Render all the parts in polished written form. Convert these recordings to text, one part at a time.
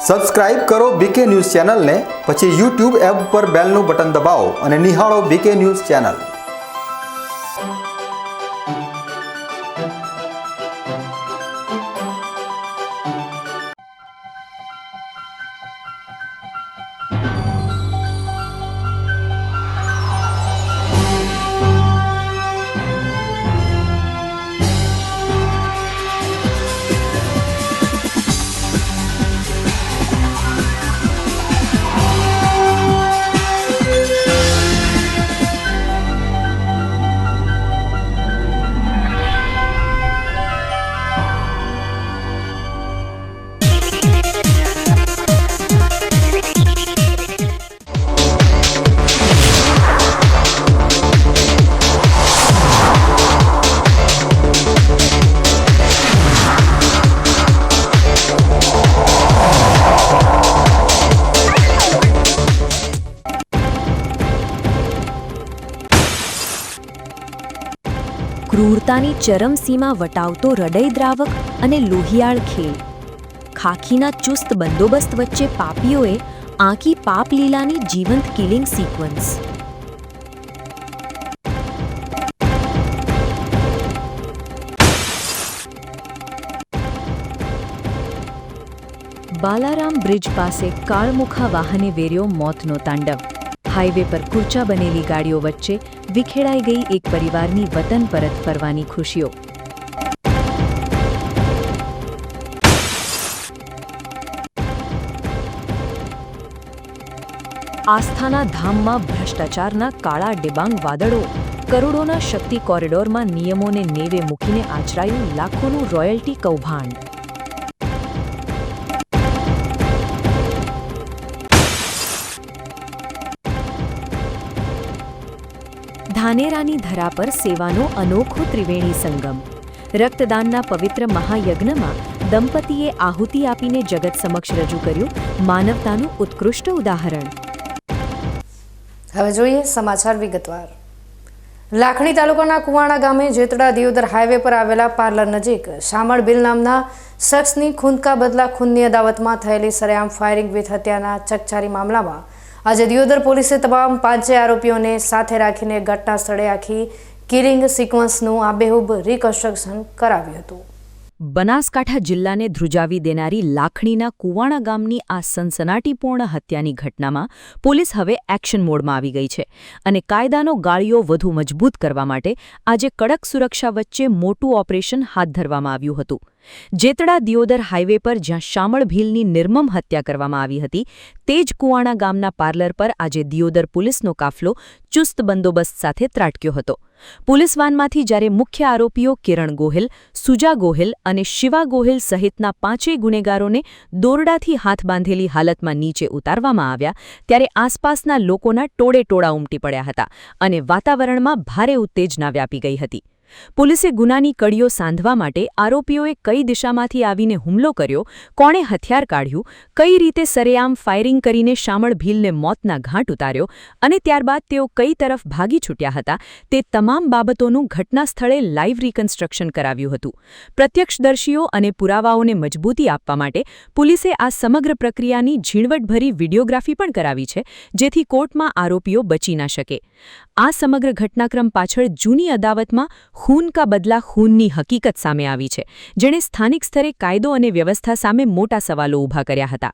Subscribe કરો બીકે news ચેનલને, પછી YouTube એપ પર બેલનું બટન દબાવો અને નિહાળો બીકે ન્યૂઝ ચેનલ। ક્રૂરતાની ચરમસીમા વટાવતો હૃદયદ્રાવક અને લોહિયાળ ખેલ। ખાખીના ચુસ્ત બંદોબસ્ત વચ્ચે પાપીઓએ આંકી પાપલીલાની જીવંત કિલિંગ સિક્વન્સ। બાલારામ બ્રિજ પાસે કાળમુખા વાહને વેર્યો મોતનો તાંડવ। હાઈવે પર કૂર્ચા બનેલી ગાડીઓ વચ્ચે વિખેડાઈ ગઈ એક પરિવારની વતન પરત ફરવાની ખુશીઓ। આસ્થાના ધામમાં ભ્રષ્ટાચારના કાળા ડિબાંગ વાદળો। કરોડોના શક્તિ કોરિડોરમાં નિયમોને નેવે મૂકીને આચરાયું લાખોનું રોયલ્ટી કૌભાંડ। ધાનેરાની ધરા પર સેવાનો અનોખો ત્રિવેણી સંગમ। રક્તદાનના પવિત્ર મહાયજ્ઞમાં દંપતીએ આહુતિ આપીને જગત સમક્ષ રજૂ કર્યું માનવતાનું ઉત્કૃષ્ટ ઉદાહરણ। હવે જોઈએ સમાચાર વિગતવાર। લાખણી તાલુકાના કુવાણા ગામે જેતડા દિયોદર હાઈવે પર આવેલા પાર્લર નજીક શામળ ભીલ નામના શખ્સની ખૂન કા બદલા ખૂનની અદાવતમાં થયેલી સરેઆમ ફાયરિંગ વિથ હત્યાના ચકચારી મામલામાં આજે દિયોદર પોલીસે તમામ 5 આરોપીઓને સાથે રાખીને ઘટના સ્થળે આખી કિલિંગ સિક્વન્સનું આબેહૂબ રિકન્સ્ટ્રક્શન કરાવ્યું હતું। બનાસકાંઠા જિલ્લાને ધ્રુજાવી દેનારી લાખણીના કુવાણા ગામની આ સનસનાટીપૂર્ણ હત્યાની ઘટનામાં પોલીસ હવે એક્શન મોડમાં આવી ગઈ છે અને કાયદાનો ગાળિયો વધુ મજબૂત કરવા માટે આજે કડક સુરક્ષા વચ્ચે મોટું ઓપરેશન હાથ ધરવામાં આવ્યું હતું। જેતડા દિયોદર હાઈવે પર જ્યાં શામળ ભીલની નિર્મમ હત્યા કરવામાં આવી હતી તે જ કુવાણા ગામના પાર્લર પર આજે દિયોદર પોલીસનો કાફલો ચુસ્ત બંદોબસ્ત સાથે ત્રાટક્યો હતો। પોલીસ વાનમાંથી જ્યારે મુખ્ય આરોપીઓ કિરણ ગોહિલ, સુજા ગોહિલ અને શિવા ગોહિલ સહિતના 5 ગુનેગારોને દોરડાથી હાથ બાંધેલી હાલતમાં નીચે ઉતારવામાં આવ્યા ત્યારે આસપાસના લોકોના ટોળે-ટોળા ઉમટી પડ્યા હતા અને વાતાવરણમાં ભારે ઉત્તેજના વ્યાપી ગઈ હતી। પોલીસે ગુનાની કડીઓ સાંધવા માટે આરોપીઓએ કઈ દિશામાંથી આવીને હુમલો કર્યો, કોણે હથિયાર કાઢ્યું, કઈ રીતે સરેઆમ ફાયરિંગ કરીને શામળ ભીલને મોતના ઘાટ ઉતાર્યો અને ત્યારબાદ તેઓ કઈ તરફ ભાગી છૂટ્યા હતા તે તમામ બાબતોનું ઘટના સ્થળે લાઈવ રિકન્સ્ટ્રક્શન કરાવ્યું હતું। પ્રત્યક્ષદર્શીઓ અને પુરાવાઓને મજબૂતી આપવા માટે પોલીસે આ સમગ્ર પ્રક્રિયાની ઝીણવટભરી વિડીયોગ્રાફી પણ કરાવી છે જેથી કોર્ટમાં આરોપીઓ બચી ના શકે। આ સમગ્ર ઘટનાક્રમ પાછળ જૂની અદાવતમાં ખૂન કા બદલા ખૂનની હકીકત સામે આવી છે જેણે સ્થાનિક સ્તરે કાયદો અને વ્યવસ્થા સામે મોટા સવાલો ઊભા કર્યા હતા।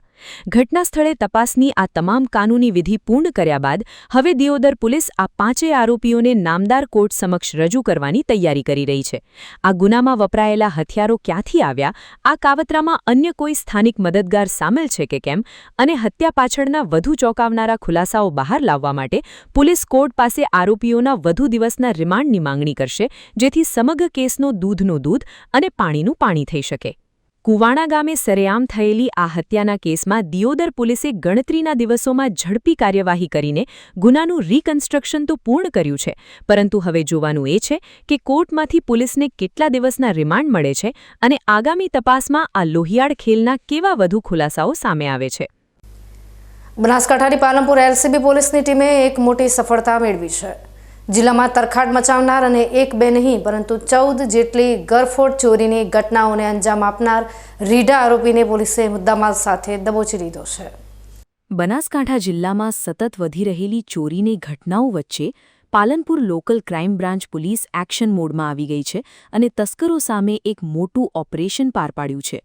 ઘટના સ્થળે તપાસની આ તમામ કાનૂની વિધિ પૂર્ણ કર્યા બાદ હવે દિયોદર પોલીસ આ 5 આરોપીઓને નામદાર કોર્ટ સમક્ષ રજૂ કરવાની તૈયારી કરી રહી છે। આ ગુનામાં વપરાયેલા હથિયારો ક્યાંથી આવ્યા, આ કાવતરામાં અન્ય કોઈ સ્થાનિક મદદગાર સામેલ છે કે કેમ અને હત્યા પાછળના વધુ ચોંકાવનારા ખુલાસાઓ બહાર લાવવા માટે પોલીસ કોર્ટ પાસે આરોપીઓના વધુ દિવસના રિમાન્ડની માંગણી કરશે જેથી સમગ્ર કેસનો દૂધનું દૂધ અને પાણીનું પાણી થઈ શકે। કુવાણા ગામે સરેઆમ થયેલી આ હત્યાના કેસમાં દિયોદર પોલીસે ગણતરીના દિવસોમાં ઝડપી કાર્યવાહી કરીને ગુનાનું રિકન્સ્ટ્રક્શન તો પૂર્ણ કર્યું છે પરંતુ હવે જોવાનું એ છે કે કોર્ટમાંથી પોલીસને કેટલા દિવસના રિમાન્ડ મળે છે અને આગામી તપાસમાં આ લોહિયાળ ખેલના કેવા વધુ ખુલાસાઓ સામે આવે છે। બનાસકાંઠાની પાલનપુર એલસીબી પોલીસની ટીમે એક મોટી સફળતા મેળવી છે। જિલ્લામાં તરખાટ મચાવનાર અને એક બે નહીં પરંતુ 14 જેટલી ગરફોડ ચોરીની ઘટનાઓને અંજામ આપનાર રીઢા આરોપીને પોલીસે મુદ્દામાલ સાથે દબોચી લીધો છે. બનાસકાંઠા જિલ્લામાં સતત વધી રહેલી ચોરીની ઘટનાઓ વચ્ચે Palanpur local crime branch police action મોડમાં આવી ગઈ છે અને તસ્કરો સામે એક મોટું ઓપરેશન પાર પાડ્યું છે.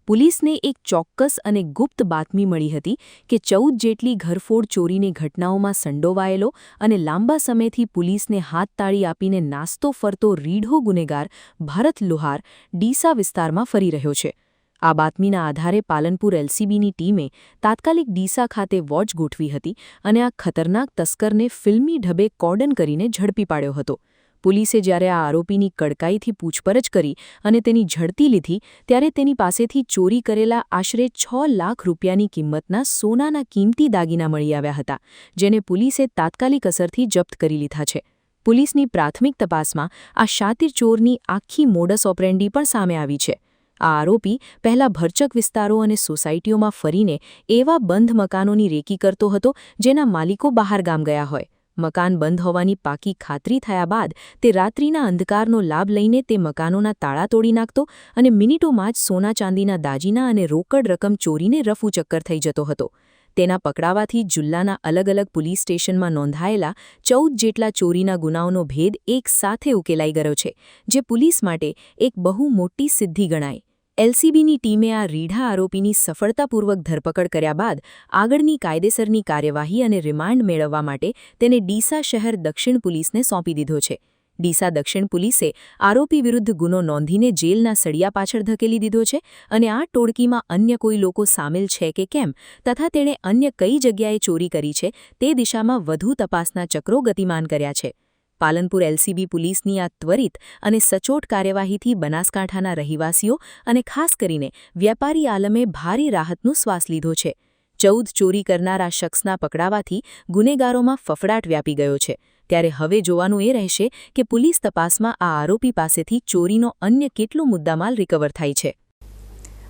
પોલીસને એક ચોક્કસ અને ગુપ્ત બાતમી મળી હતી કે 14 જેટલી ઘરફોડ ચોરીની ઘટનાઓમાં સંડોવાયેલો અને લાંબા સમયથી પોલીસને હાથતાળી આપીને નાસ્તો ફરતો રીઢો ગુનેગાર ભરત લુહાર ડીસા વિસ્તારમાં ફરી રહ્યો છે. આ બાતમીના આધારે પાલનપુર એલસીબીની ટીમે તાત્કાલિક ડીસા ખાતે વોચ ગોઠવી હતી અને આ ખતરનાક તસ્કરને ફિલ્મી ઢબે કોર્ડન કરીને ઝડપી પાડ્યો હતો. પોલીસે જ્યારે આ આરોપીની કડકાઈથી પૂછપરછ કરી અને તેની ઝડપી લીધી ત્યારે તેની પાસેથી ચોરી કરેલા આશરે 6 લાખ રૂપિયાની કિંમતના સોનાના કિંમતી દાગીના મળી આવ્યા હતા, જેને પોલીસે તાત્કાલિક અસરથી જપ્ત કરી લીધા છે. પોલીસની પ્રાથમિક તપાસમાં આ શાતિર ચોરની આખી મોડસ ઓપરેન્ડી પણ સામે આવી છે. આ આરોપી પહેલા ભરચક વિસ્તારો અને સોસાયટીઓમાં ફરીને એવા બંધ મકાનોની રેકી કરતો હતો જેના માલિકો બહાર ગામ ગયા હોય. મકાન બંધ હોવાની પાકી ખાતરી થયા બાદ તે રાત્રિના અંધકારનો લાભ લઈને તે મકાનોના તાળા તોડી નાખતો અને મિનિટોમાં જ સોના ચાંદીના દાજીના અને રોકડ રકમ ચોરીને રફુ ચક્કર થઈ જતો હતો. તેના પકડાવાથી જિલ્લાના અલગ અલગ પોલીસ સ્ટેશનમાં નોંધાયેલા 14 જેટલા ચોરીના ગુનાઓનો ભેદ એક સાથે ઉકેલાઈ ગયો છે, જે પોલીસ માટે એક બહુ મોટી સિદ્ધિ ગણાય. એલસીબીની ટીમે આ રીઢા આરોપીની સફળતાપૂર્વક ધરપકડ કર્યા બાદ આગળની કાયદેસરની કાર્યવાહી અને રિમાન્ડ મેળવવા માટે તેને ડીસા શહેર દક્ષિણ પોલીસને સોંપી દીધો છે. ડીસા દક્ષિણ પોલીસે આરોપી વિરુદ્ધ ગુનો નોંધીને જેલના સળિયા પાછળ ધકેલી દીધો છે અને આ ટોળકીમાં અન્ય કોઈ લોકો સામેલ છે કે કેમ તથા તેણે અન્ય કઈ જગ્યાએ ચોરી કરી છે તે દિશામાં વધુ તપાસના ચક્રો ગતિમાન કર્યા છે. પાલનપુર એલસીબી પોલીસની આ ત્વરિત અને સચોટ કાર્યવાહીથી બનાસકાંઠાના રહેવાસીઓ અને ખાસ કરીને વેપારી આલમે ભારે રાહતનો શ્વાસ લીધો છે. 14 ચોરી કરનાર આ શખ્સના પકડાવાથી ગુનેગારોમાં ફફડાટ વ્યાપી ગયો છે. ત્યારે હવે જોવાનું એ રહેશે કે પોલીસ તપાસમાં આ આરોપી પાસેથી ચોરીનો અન્ય કેટલો મુદ્દામાલ રિકવર થાય છે.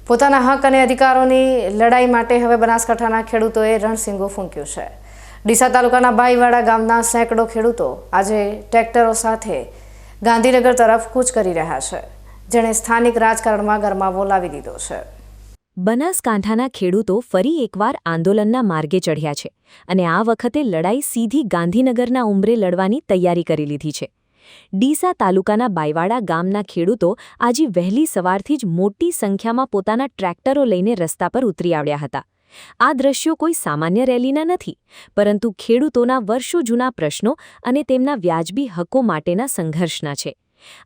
પોતાના હક અને અધિકારોની લડાઈ માટે હવે બનાસકાંઠાના ખેડૂતોએ રણસિંગો ફૂંક્યો છે. ડીસા તાલુકાના બાઈવાડા ગામના સેંકડો ખેડૂતો આજે ટ્રેક્ટરો સાથે ગાંધીનગર તરફ કૂચ કરી રહ્યા છે, જેણે સ્થાનિક રાજકારણમાં ગરમાવો લાવી દીધો છે. બનાસકાંઠાના ખેડૂતો ફરી એકવાર આંદોલનના માર્ગે ચઢ્યા છે અને આ વખતે લડાઈ સીધી ગાંધીનગરના ઉંબરે લડવાની તૈયારી કરી લીધી છે. ડીસા તાલુકાના બાઈવાડા ગામના ખેડૂતો આજે વહેલી સવારથી જ મોટી સંખ્યામાં પોતાના ટ્રેક્ટરો લઈને રસ્તા પર ઉતરી આવ્યા હતા. આ દ્રશ્યો કોઈ સામાન્ય રેલીના નથી, પરંતુ ખેડૂતોના વર્ષો જૂના પ્રશ્નો અને તેમના વ્યાજબી હકો માટેના સંઘર્ષના છે.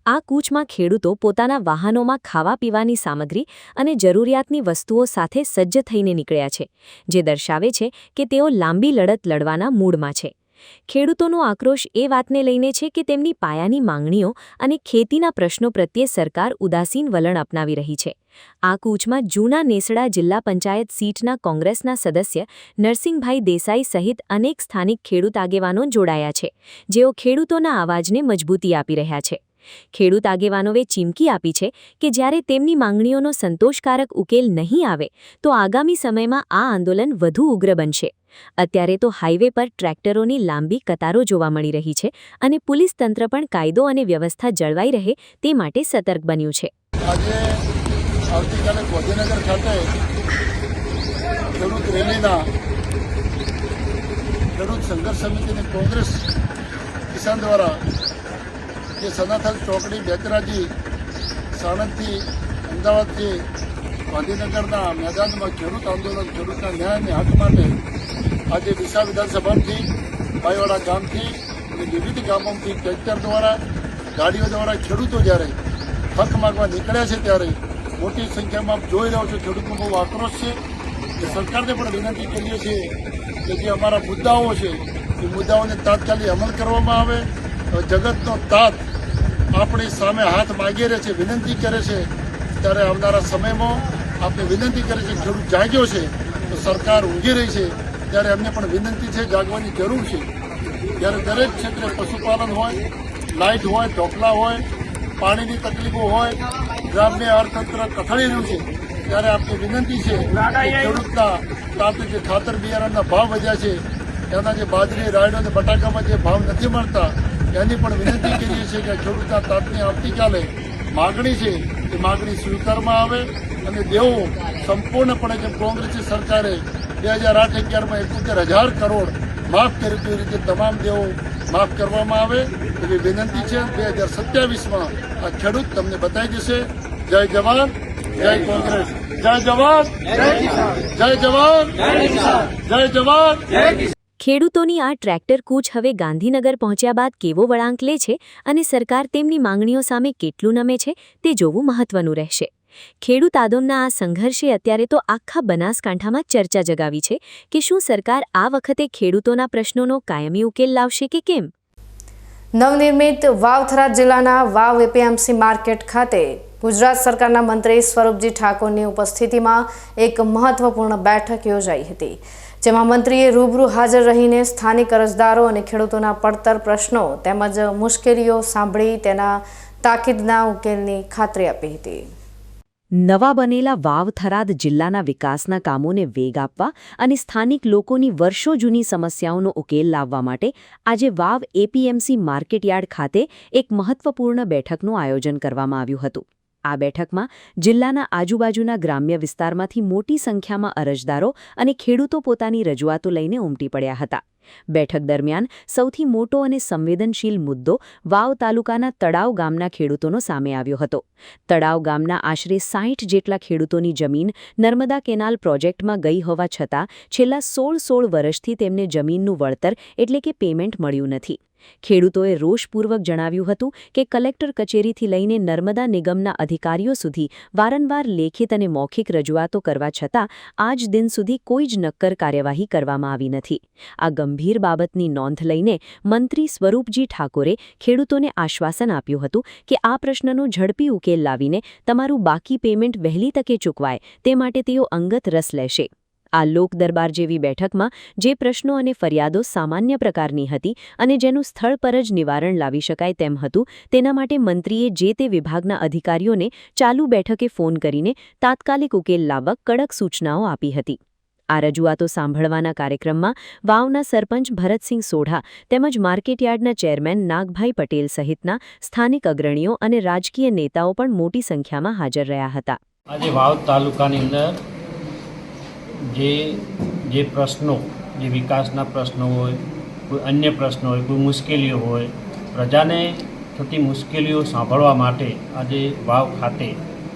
આ કૂચમાં ખેડૂતો પોતાના વાહનોમાં ખાવા પીવાની સામગ્રી અને જરૂરિયાતની વસ્તુઓ સાથે સજ્જ થઈને નીકળ્યા છે, જે દર્શાવે છે કે તેઓ લાંબી લડત લડવાના મૂડમાં છે. ખેડૂતોનો આક્રોશ એ વાતને લઈને છે કે તેમની પાયાની માંગણીઓ અને ખેતીના પ્રશ્નો પ્રત્યે સરકાર ઉદાસીન વલણ અપનાવી રહી છે. આ કૂચમાં જૂના નેસડા જિલ્લા પંચાયત સીટના કોંગ્રેસના સદસ્ય નરસિંહભાઈ દેસાઈ સહિત અનેક સ્થાનિક ખેડૂત આગેવાનો જોડાયા છે, જેઓ ખેડૂતોના અવાજને મજબૂતી આપી રહ્યા છે. ખેડૂત આગેવાનોએ ચીમકી આપી છે કે જ્યારે તેમની માંગણીઓનો સંતોષકારક ઉકેલ નહીં આવે તો આગામી સમયમાં આ આંદોલન વધુ ઉગ્ર બનશે. અત્યારે તો હાઈવે પર ટ્રેક્ટરોની લાંબી કતારો જોવા મળી રહી છે અને પોલીસ તંત્ર પણ કાયદો અને વ્યવસ્થા જળવાઈ રહે તે માટે સતર્ક બન્યું છે. આજે આવતીકાલે ગાંધીનગર ખાતે ખેડૂત રેલીના ખેડૂત સંઘર્ષ સમિતિની કોંગ્રેસ કિસાન દ્વારા જે સનાથલ ચોકડી બેચરાજી સાણંદથી અમદાવાદથી ગાંધીનગરના મેદાનમાં ખેડૂત આંદોલન ખેડૂતના ન્યાય અને હક માટે આજે ડીસા વિધાનસભાથી બાઈવાડા ગામથી અને વિવિધ ગામોથી ટ્રેક્ટર દ્વારા ગાડીઓ દ્વારા ખેડૂતો જ્યારે હક માગવા નીકળ્યા છે ત્યારે મોટી સંખ્યામાં જોઈ રહ્યો છો ખેડૂતનો બહુ આક્રોશ છે. કે સરકારને પણ વિનંતી કરીએ છીએ કે જે અમારા મુદ્દાઓ છે એ મુદ્દાઓને તાત્કાલિક અમલ કરવામાં આવે. જગતનો તાત આપણી સામે હાથ માગી રહે છે, વિનંતી કરે છે, ત્યારે આવનારા સમયમાં આપણે વિનંતી કરે છે ખેડૂત જાગ્યો છે તો સરકાર ઊંઘી રહી છે ત્યારે એમને પણ વિનંતી છે, જાગવાની જરૂર છે. ત્યારે દરેક ક્ષેત્રે પશુપાલન હોય, લાઇટ હોય, ઢોકળા હોય, પાણીની તકલીફો હોય, ગ્રામ્ય અર્થતંત્ર કથળી રહ્યું છે ત્યારે આપણી વિનંતી છે કે ખેડૂતના તાતે જે ખાતર બિયારણના ભાવ વધ્યા છે, એના જે બાજરી, રાયડો અને બટાકામાં જે ભાવ નથી મળતા એની પણ વિનંતી કરીએ છીએ કે ખેડૂતના તાતની આવતીકાલે માગણી છે એ માગણી સ્વીકારવામાં આવે અને દેવો સંપૂર્ણપણે જે કોંગ્રેસી સરકારે 2008-11માં 71,000 કરોડ માફ કર્યું તે રીતે તમામ દેવો માફ કરવામાં આવે એવી વિનંતી છે. 2027માં આ ખેડૂત તમને બતાવી દેશે. જય જવાન, જય કોંગ્રેસ, જય જવાન, જય જવાન, જય જવાન. ખેડૂતોની આ ટ્રેક્ટર કૂચ હવે ગાંધીનગર પહોંચ્યા બાદ કેવો વળાંક લે છે અને સરકાર તેમની માંગણીઓ સામે કેટલું નમે છે તે જોવું મહત્વનું રહેશે. ખેડૂત આંદોલનના આ સંઘર્ષે અત્યારે તો આખા બનાસકાંઠામાં ચર્ચા જગાવી છે કે શું સરકાર આ વખતે ખેડૂતોના પ્રશ્નોનો કાયમી ઉકેલ લાવશે કે કેમ. નવનિર્મિત વાવ થરાદ જિલ્લાના વાવ એપીએમસી માર્કેટ ખાતે ગુજરાત સરકારના મંત્રી સ્વરૂપજી ઠાકોરની ઉપસ્થિતિમાં એક મહત્વપૂર્ણ બેઠક યોજાઈ હતી, જેમાં મંત્રીએ રૂબરૂ હાજર રહીને સ્થાનિક અરજદારો અને ખેડૂતોના પડતર પ્રશ્નો તેમજ મુશ્કેલીઓ સાંભળી તેના તાકીદના ઉકેલની ખાતરી આપી હતી. નવા બનેલા વાવ થરાદ જિલ્લાના વિકાસના કામોને વેગ આપવા અને સ્થાનિક લોકોની વર્ષો જૂની સમસ્યાઓનો ઉકેલ લાવવા માટે આજે વાવ એપીએમસી માર્કેટયાર્ડ ખાતે એક મહત્વપૂર્ણ બેઠકનું આયોજન કરવામાં આવ્યું હતું. આ બેઠકમાં જિલ્લાના આજુબાજુના ગ્રામ્ય વિસ્તારમાંથી મોટી સંખ્યામાં અરજદારો અને ખેડૂતો પોતાની રજૂઆતો લઈને ઉમટી પડ્યા હતા. બેઠક દરમિયાન સૌથી મોટો અને સંવેદનશીલ મુદ્દો વાવ તાલુકાના તળાવ ગામના ખેડૂતોનો સામે આવ્યો હતો. તળાવ ગામના આશરે 60 જેટલા ખેડૂતોની જમીન નર્મદા કેનાલ પ્રોજેક્ટમાં ગઈ હોવા છતાં છેલ્લા 16 વર્ષથી તેમને જમીનનું વળતર એટલે કે પેમેન્ટ મળ્યું નથી. ખેડૂતોએ રોષપૂર્વક જણાવ્યું હતું કે કલેક્ટર કચેરીથી લઈને નર્મદા નિગમના અધિકારીઓ સુધી વારંવાર લેખિત અને મૌખિક રજૂઆતો કરવા છતાં આજ દિન સુધી કોઈ જ નક્કર કાર્યવાહી કરવામાં આવી નથી. આ ગંભીર બાબતની નોંધ લઈને મંત્રી સ્વરૂપજી ઠાકોરે ખેડૂતોને આશ્વાસન આપ્યું હતું કે આ પ્રશ્નનો ઝડપી ઉકેલ લાવીને તમારું બાકી પેમેન્ટ વહેલી તકે ચૂકવાય તે માટે તેઓ અંગત રસ લેશે. આ લોક દરબાર જેવી બેઠકમાં જે પ્રશ્નો અને ફરિયાદો સામાન્ય પ્રકારની હતી અને જેનું સ્થળ પર જ નિવારણ લાવી શકાય તેમ હતું, તેના માટે મંત્રીએ જે તે વિભાગના અધિકારીઓને ચાલુ બેઠકે ફોન કરીને તાત્કાલિક ઉકેલ લાવવા કડક સૂચનાઓ આપી હતી. આ રજૂઆતો સાંભળવાના કાર્યક્રમમાં વાવના સરપંચ ભરતસિંહ સોઢા તેમજ માર્કેટયાર્ડના ચેરમેન નાગભાઈ પટેલ સહિતના સ્થાનિક અગ્રણીઓ અને રાજકીય નેતાઓ પણ મોટી સંખ્યામાં હાજર રહ્યા હતા. આજે વાવ તાલુકાની અંદર જે પ્રશ્નો, જે વિકાસના પ્રશ્નો હોય, કોઈ અન્ય પ્રશ્નો હોય, કોઈ મુશ્કેલીઓ હોય, પ્રજાને થતી મુશ્કેલીઓ સાંભળવા માટે આજે વાવ ખાતે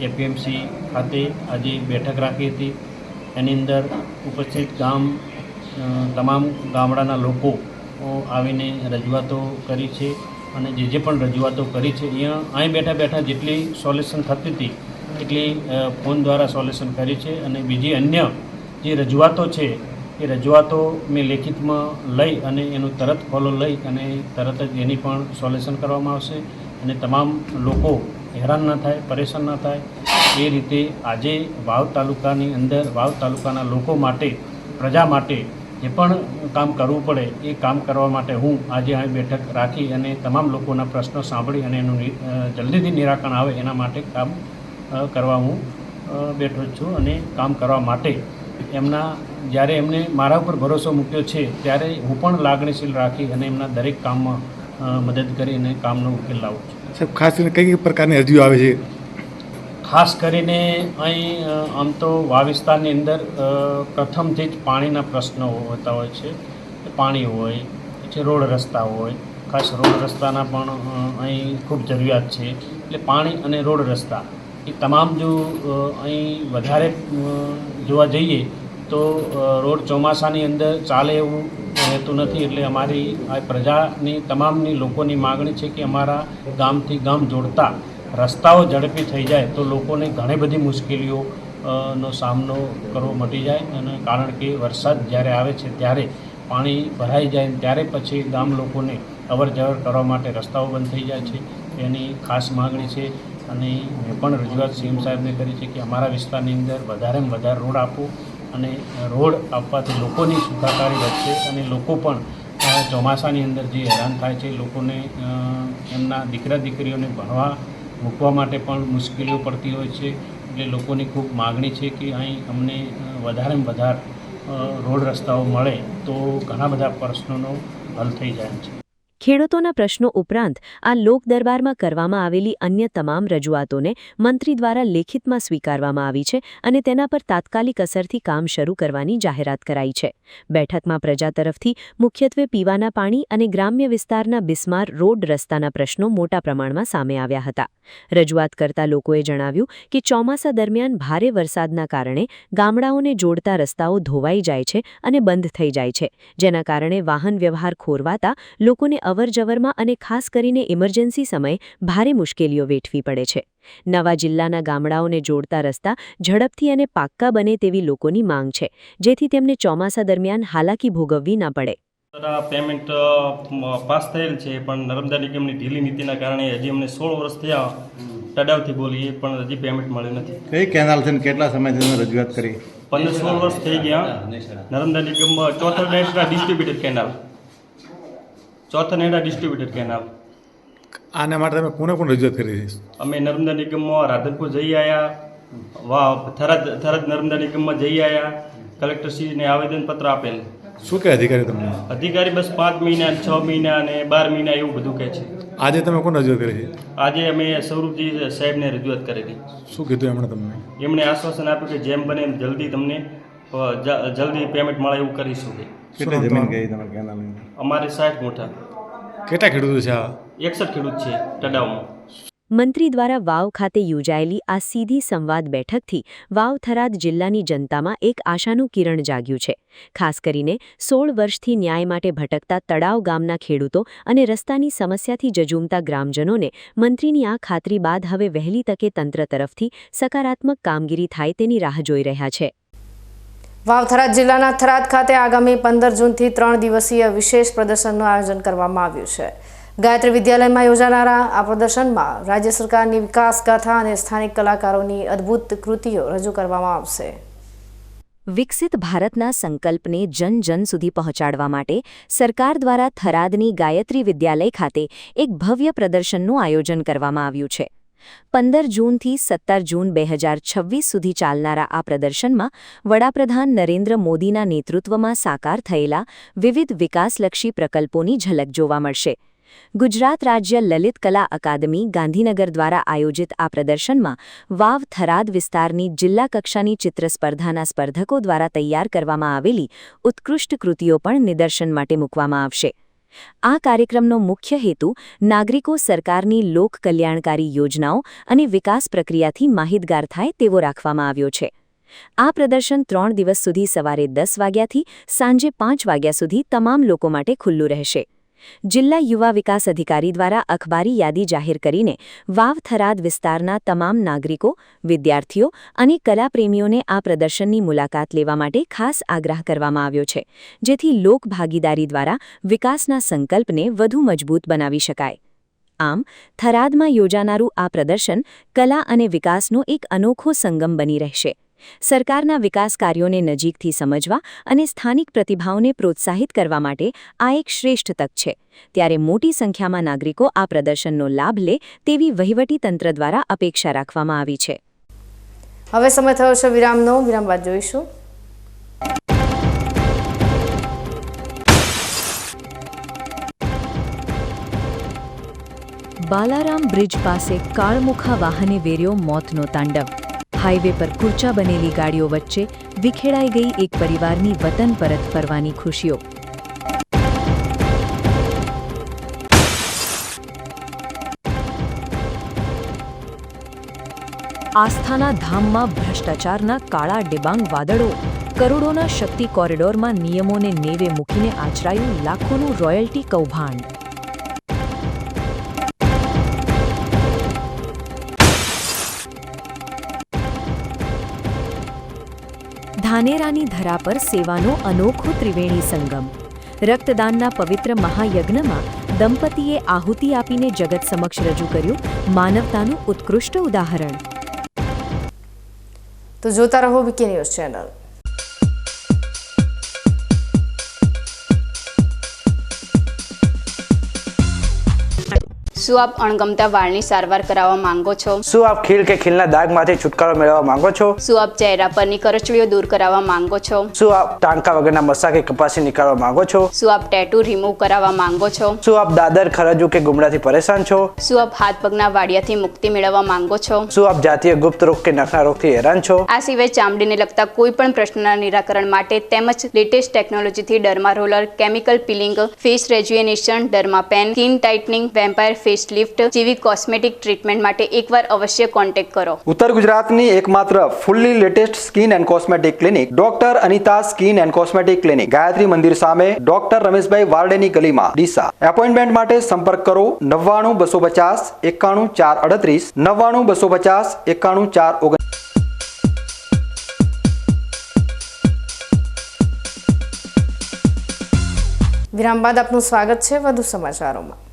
એપીએમસી ખાતે આજે બેઠક રાખી હતી. એની અંદર ઉપસ્થિત તમામ ગામડાના લોકો આવીને રજૂઆતો કરી છે અને જે પણ રજૂઆતો કરી છે અહીં બેઠા જેટલી સોલ્યુશન થતી હતી એટલી ફોન દ્વારા સોલ્યુશન કરી છે. અને બીજી અન્ય જે રજૂઆતો છે એ રજૂઆતો મેં લેખિતમાં લઈ અને એનું તરત ફોલો લઈ અને તરત જ એની પણ સોલ્યુશન કરવામાં આવશે અને તમામ લોકો હેરાન ન થાય, પરેશાન ન થાય એ રીતે આજે વાવ તાલુકાની અંદર વાવ તાલુકાના લોકો માટે, પ્રજા માટે જે પણ કામ કરવું પડે એ કામ કરવા માટે હું આજે અહીં બેઠક રાખી અને તમામ લોકોના પ્રશ્નો સાંભળી અને એનું જલ્દીથી નિરાકરણ આવે એના માટે કામ કરવા હું બેઠો છું. અને કામ કરવા માટે જ્યારે એમને મારા ઉપર ભરોસો મૂક્યો છે ત્યારે હું પણ લાગણીશીલ રાખી અને એમના દરેક કામમાં મદદ કરી અને કામનો ઉકેલ લાવું છું. સાહેબ, ખાસ કરીને કઈ પ્રકારની અરજીઓ આવે છે? ખાસ કરીને અહીં આમ તો વાવ વિસ્તારની અંદર પ્રથમથી જ પાણીના પ્રશ્નો હોતા હોય છે. પાણી હોય, પછી રોડ રસ્તા હોય, ખાસ રોડ રસ્તાના પણ અહીં ખૂબ જરૂરિયાત છે. એટલે પાણી અને રોડ રસ્તા એ તમામ જો અહીં વધારે જોવા જઈએ તો રોડ ચોમાસાની અંદર ચાલે એવું રહેતું નથી. એટલે અમારી આ પ્રજાની તમામની લોકોની માગણી છે કે અમારા ગામથી ગામ જોડતા રસ્તાઓ ઝડપી થઈ જાય તો લોકોને ઘણી બધી મુશ્કેલીઓ નો સામનો કરવો મટી જાય. અને કારણ કે વરસાદ જ્યારે આવે છે ત્યારે પાણી ભરાઈ જાય ત્યારે પછી ગામ લોકોને અવર જવર કરવા માટે રસ્તાઓ બંધ થઈ જાય છે. એની ખાસ માગણી છે અને મેં પણ રજૂઆત સીએમ સાહેબને કરી છે કે અમારા વિસ્તારની અંદર વધારેમાં વધારે રોડ આપો અને રોડ આપવાથી લોકોની સુખાકારી વધશે અને લોકો પણ ચોમાસાની અંદર જે હેરાન થાય છે લોકોને એમના દીકરા દીકરીઓને ભણવા મૂકવા માટે પણ મુશ્કેલીઓ પડતી હોય છે. એટલે લોકોની ખૂબ માગણી છે કે અહીં અમને વધારેમાં વધારે રોડ રસ્તાઓ મળે તો ઘણા બધા પ્રશ્નોનો હલ થઈ જાય છે. ખેડૂતોના પ્રશ્નો ઉપરાંત આ લોક દરબારમાં કરવામાં આવેલી અન્ય તમામ રજૂઆતોને મંત્રી દ્વારા લેખિતમાં સ્વીકારવામાં આવી છે અને તેના પર તાત્કાલિક અસરથી કામ શરૂ કરવાની જાહેરાત કરાઈ છે. બેઠકમાં પ્રજા તરફથી મુખ્યત્વે પીવાના પાણી અને ગ્રામ્ય વિસ્તારના બિસ્માર રોડ રસ્તાના પ્રશ્નો મોટા પ્રમાણમાં સામે આવ્યા હતા. રજૂઆત કરતા લોકોએ જણાવ્યું કે ચોમાસા દરમિયાન ભારે વરસાદના કારણે ગામડાઓને જોડતા રસ્તાઓ ધોવાઈ જાય છે અને બંધ થઈ જાય છે, જેના કારણે વાહન વ્યવહાર ખોરવાતા લોકોને અવરજવરમાં અને ખાસ કરીને ઇમરજન્સી સમયે ભારે મુશ્કેલીઓ વેઠવી પડે છે. નવા જિલ્લાના ગામડાઓને જોડતા રસ્તા ઝડપથી અને પાક્કા બને તેવી લોકોની માંગ છે, જેથી તેમને ચોમાસા દરમિયાન હાલાકી ભોગવવી ન પડે. પેમેન્ટ પાસ થયેલ છે, પણ નર્મદા નિગમની ઢીલી નીતિના કારણે હજી અમને 16 વર્ષ થયા તડાવથી બોલીએ પણ હજી પેમેન્ટ મળ્યું નથી. કઈ કેનાલ છે ને કેટલા સમયથી તમે રજૂઆત કરી? 15-16 વર્ષ થઈ ગયા. નર્મદા નિગમમાં ચોથા ડિસ્ટ્રીબ્યુટર કેનાલ. આના માટે તમે કોને કોણ રજૂઆત કરી છે? અમે નર્મદા નિગમમાં રાધનપુર જઈ આવ્યા, થરાદ નર્મદા નિગમમાં જઈ આવ્યા, કલેક્ટરશ્રીને આવેદનપત્ર આપેલ. શું કહે અધિકારી તમને? અધિકારી બસ 5 મહિના, 6 મહિના અને 12 મહિના એવું બધું કહે છે. આજે તમે કોણ રજૂઆત કરી છે? આજે અમે સ્વરૂપજી સાહેબને રજૂઆત કરેલી. શું કીધું એમણે તમને? એમણે આશ્વાસન આપ્યું કે જેમ બને એમ જલ્દી તમને જલ્દી પેમેન્ટ મળે એવું કરીશું. કેટલી જમીન ગઈ તમારે કેનાલની? અમારે 60 ગુંઠા. કેટલા ખેડૂતો છે આ? 61 ખેડૂત છે તડાવમાં. મંત્રી દ્વારા વાવ ખાતે યોજાયેલી આ સીધી સંવાદ બેઠકથી વાવ થરાદ જિલ્લાની જનતામાં એક આશાનું કિરણ જાગ્યું છે. ખાસ કરીને 16 વર્ષથી ન્યાય માટે ભટકતા તળાવ ગામના ખેડૂતો અને રસ્તાની સમસ્યાથી જજુમતા ગ્રામજનોને મંત્રીની આ ખાતરી બાદ હવે વહેલી તકે તંત્ર તરફથી સકારાત્મક કામગીરી થાય તેની રાહ જોઈ રહ્યા છે. વાવ થરાદ જિલ્લાના થરાદ ખાતે આગામી 15 જૂનથી 3 દિવસીય વિશેષ પ્રદર્શનનું આયોજન કરવામાં આવ્યું છે. ગાયત્રી વિદ્યાલયમાં યોજાનારા આ પ્રદર્શનમાં રાજ્ય સરકારની વિકાસ ગાથા અને સ્થાનિક કલાકારોની અદ્ભુત કૃતિઓ રજૂ કરવામાં આવશે. વિકસિત ભારતના સંકલ્પને જન જન સુધી પહોંચાડવા માટે સરકાર દ્વારા થરાદની ગાયત્રી વિદ્યાલય ખાતે એક ભવ્ય પ્રદર્શનનું આયોજન કરવામાં આવ્યું છે. 15 જૂનથી 17 જૂન 2026 સુધી ચાલનારા આ પ્રદર્શનમાં વડાપ્રધાન નરેન્દ્ર મોદીના નેતૃત્વમાં સાકાર થયેલા વિવિધ વિકાસલક્ષી પ્રકલ્પોની ઝલક જોવા મળશે. ગુજરાત રાજ્ય લલિત કલા અકાદમી ગાંધીનગર દ્વારા આયોજિત આ પ્રદર્શનમાં વાવ થરાદ વિસ્તારની જિલ્લા કક્ષાની ચિત્ર સ્પર્ધાના સ્પર્ધકો દ્વારા તૈયાર કરવામાં આવેલી ઉત્કૃષ્ટ કૃતિઓ પણ નિદર્શન માટે મૂકવામાં આવશે. આ કાર્યક્રમનો મુખ્ય હેતુ નાગરિકો સરકારની લોક કલ્યાણકારી યોજનાઓ અને વિકાસ પ્રક્રિયાથી માહિતગાર થાય તેવો રાખવામાં આવ્યો છે. આ પ્રદર્શન 3 દિવસ સુધી સવારે 10 વાગ્યાથી સાંજે 5 વાગ્યા સુધી તમામ લોકો માટે ખુલ્લું રહેશે. જિલ્લા યુવા વિકાસ અધિકારી દ્વારા અખબારી યાદી જાહેર કરીને વાવ થરાદ વિસ્તારના તમામ નાગરિકો, વિદ્યાર્થીઓ અને કલાપ્રેમીઓને આ પ્રદર્શનની મુલાકાત લેવા માટે ખાસ આગ્રહ કરવામાં આવ્યો છે, જેથી લોકભાગીદારી દ્વારા વિકાસના સંકલ્પને વધુ મજબૂત બનાવી શકાય. આમ, થરાદમાં યોજાનારું આ પ્રદર્શન કલા અને વિકાસનો એક અનોખો સંગમ બની રહેશે. સરકારના વિકાસ કાર્યોને નજીકથી સમજવા અને સ્થાનિક પ્રતિભાઓને પ્રોત્સાહિત કરવા માટે આ એક શ્રેષ્ઠ તક છે. ત્યારે મોટી સંખ્યામાં નાગરિકો આ પ્રદર્શનનો લાભ લે તેવી વહીવટીતંત્ર દ્વારા અપેક્ષા રાખવામાં આવી છે. હવે સમય થયો છે વિરામનો. વિરામ બાદ જોઈશું. બાલારામ બ્રિજ પાસે કાળમુખા વાહને વેર્યો મોતનો તાંડવ. હાઈવે પર કૂર્ચા બનેલી ગાડીઓ વચ્ચે વિખેડાઈ ગઈ એક પરિવારની વતન પરત ફરવાની ખુશીઓ. આસ્થાના ધામમાં ભ્રષ્ટાચારના કાળા ડિબાંગ વાદળો. કરોડોના શક્તિ કોરિડોરમાં નિયમોને નેવે મૂકીને આચરાયું લાખોનું રોયલ્ટી કૌભાંડ. ધાનેરાની ધરા પર સેવાનો અનોખો ત્રિવેણી સંગમ. રક્તદાનના પવિત્ર મહાયજ્ઞમાં દંપતીએ આહુતિ આપીને જગત સમક્ષ રજૂ કર્યું માનવતાનું ઉત્કૃષ્ટ ઉદાહરણ. તો જોતા રહો વીકે ન્યૂઝ ચેનલ. શું આપ અણગમતા વાળની સારવાર કરાવવા માંગો છો? શું આપ ખીલ કે ખીલના દાગમાંથી છુટકારો મેળવવા માંગો છો? શું આપ ચહેરા પરની કરચલીઓ દૂર કરાવવા માંગો છો? શું આપ ટાંકા વગરના મસા કે કપાસી નીકાળવા માંગો છો? શું આપ ટેટુ રિમૂવ કરાવવા માંગો છો? શું આપ દાદર ખરજુ કે ગુમડાથી પરેશાન છો? શું આપ હાથ પગના વાડિયાથી મુક્તિ મેળવવા માંગો છો? શું આપ જાતીય ગુપ્ત રોગ કે નખના રોગથી હેરાન છો? આ સિવાય ચામડીને લગતા કોઈ પણ પ્રશ્નના નિરાકરણ માટે તેમજ લેટેસ્ટ ટેકનોલોજીથી derma roller, chemical peeling, face rejuvenation, derma pen, skin tightening, vampire face lift જેવી કોસ્મેટિક ટ્રીટમેન્ટ માટે એકવાર અવશ્ય કોન્ટેક્ટ કરો. ઉત્તર ગુજરાતની એકમાત્ર fully latest skin and cosmetic clinic doctor Anita skin and cosmetic clinic, Gayatri Mandir સામે, ડોક્ટર રમેશભાઈ વારડેની ગલીમાં, ડીસા. એપોઇન્ટમેન્ટ માટે સંપર્ક કરો 99 250 91 438 99 250 91 439. વિરામ બાદ આપનું સ્વાગત છે વધુ સમાચારોમાં.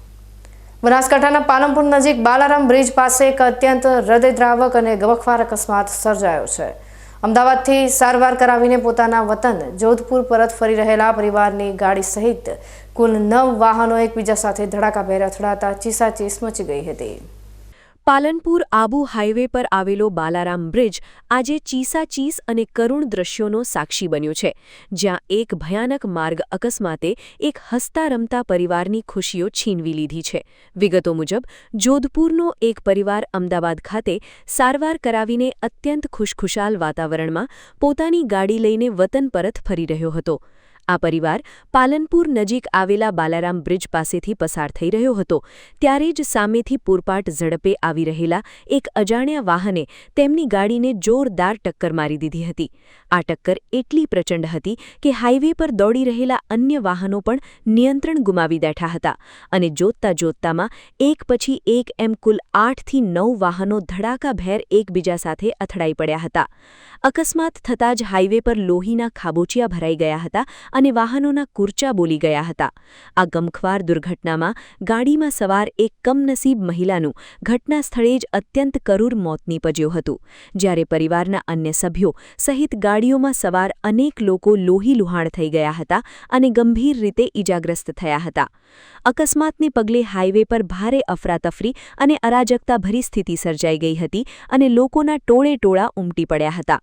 બનાસકાંઠાના પાલનપુર નજીક બાલારામ બ્રિજ પાસે એક અત્યંત હૃદયદ્રાવક અને ગમખ્વાર અકસ્માત સર્જાયો છે. અમદાવાદથી સારવાર કરાવીને પોતાના વતન જોધપુર પરત ફરી રહેલા પરિવારની ગાડી સહિત કુલ 9 વાહનો એકબીજા સાથે ધડાકાભેર અથડાતા ચીસાચીસ મચી ગઈ હતી. પાલનપુર આબુ હાઈવે પર આવેલો બાલારામ બ્રિજ આજે ચીસાચીસ અને કરુણ દ્રશ્યોનો સાક્ષી બન્યો છે, જ્યાં એક ભયાનક માર્ગ અકસ્માતે એક હસતા રમતા પરિવારની ખુશીઓ છીનવી લીધી છે. વિગતો મુજબ જોધપુરનો એક પરિવાર અમદાવાદ ખાતે સારવાર કરાવીને અત્યંત ખુશખુશાલ વાતાવરણમાં પોતાની ગાડી લઈને વતન પરત ફરી રહ્યો હતો. આ પરિવાર પાલનપુર નજીક આવેલા બાલારામ બ્રિજ પાસેથી પસાર થઈ રહ્યો હતો ત્યારે જ સામેથી પૂરપાટ ઝડપે આવી રહેલા એક અજાણ્યા વાહને તેમની ગાડીને જોરદાર ટક્કર મારી દીધી હતી. આ ટક્કર એટલી પ્રચંડ હતી કે હાઈવે પર દોડી રહેલા અન્ય વાહનો પણ નિયંત્રણ ગુમાવી બેઠા હતા અને જોતતા જોતતામાં એક પછી એક એમ કુલ 8 થી 9 વાહનો ધડાકાભેર એકબીજા સાથે અથડાઈ પડ્યા હતા. અકસ્માત થતાં જ હાઈવે પર લોહીના ખાબોચિયા ભરાઈ ગયા હતા અને વાહનોના કૂરચા બોલી ગયા હતા. આ ગમખ્વાર દુર્ઘટનામાં ગાડીમાં સવાર એક કમનસીબ મહિલાનું ઘટના સ્થળે જ અત્યંત કરુર મોત નીપજ્યું હતું, જ્યારે પરિવારના અન્ય સભ્યો સહિત ગાડીઓમાં સવાર અનેક લોકો લોહીલુહાણ થઈ ગયા હતા અને ગંભીર રીતે ઈજાગ્રસ્ત થયા હતા. અકસ્માતને પગલે હાઈવે પર ભારે અફરાતફરી અને અરાજકતાભરી સ્થિતિ સર્જાઈ ગઈ હતી અને લોકોના ટોળે ટોળા ઉમટી પડ્યા હતા.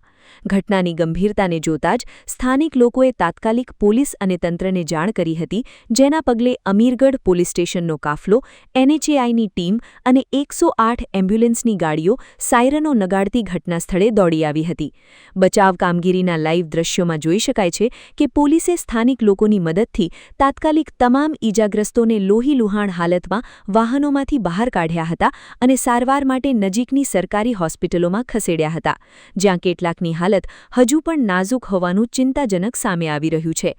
ઘટનાની ગંભીરતાને જોતા જ સ્થાનિક લોકોએ તાત્કાલિક પોલીસ અને તંત્રને જાણ કરી હતી, જેના પગલે અમીરગઢ પોલીસ સ્ટેશનનો કાફલો, NHAIની ટીમ અને 108 એમ્બ્યુલન્સની ગાડીઓ સાયરનો નગાડતી ઘટના સ્થળે દોડી આવી હતી. બચાવ કામગીરીના લાઈવ દ્રશ્યોમાં જોઈ શકાય છે કે પોલીસે સ્થાનિક લોકોની મદદથી તાત્કાલિક તમામ ઈજાગ્રસ્તોને લોહીલુહાણ હાલતમાં વાહનોમાંથી બહાર કાઢ્યા હતા અને સારવાર માટે નજીકની સરકારી હોસ્પિટલોમાં ખસેડ્યા હતા, જ્યાં કેટલાકની હાલત હજુ પણ નાજુક હોવાનું ચિંતાજનક સામે આવી રહ્યું છે.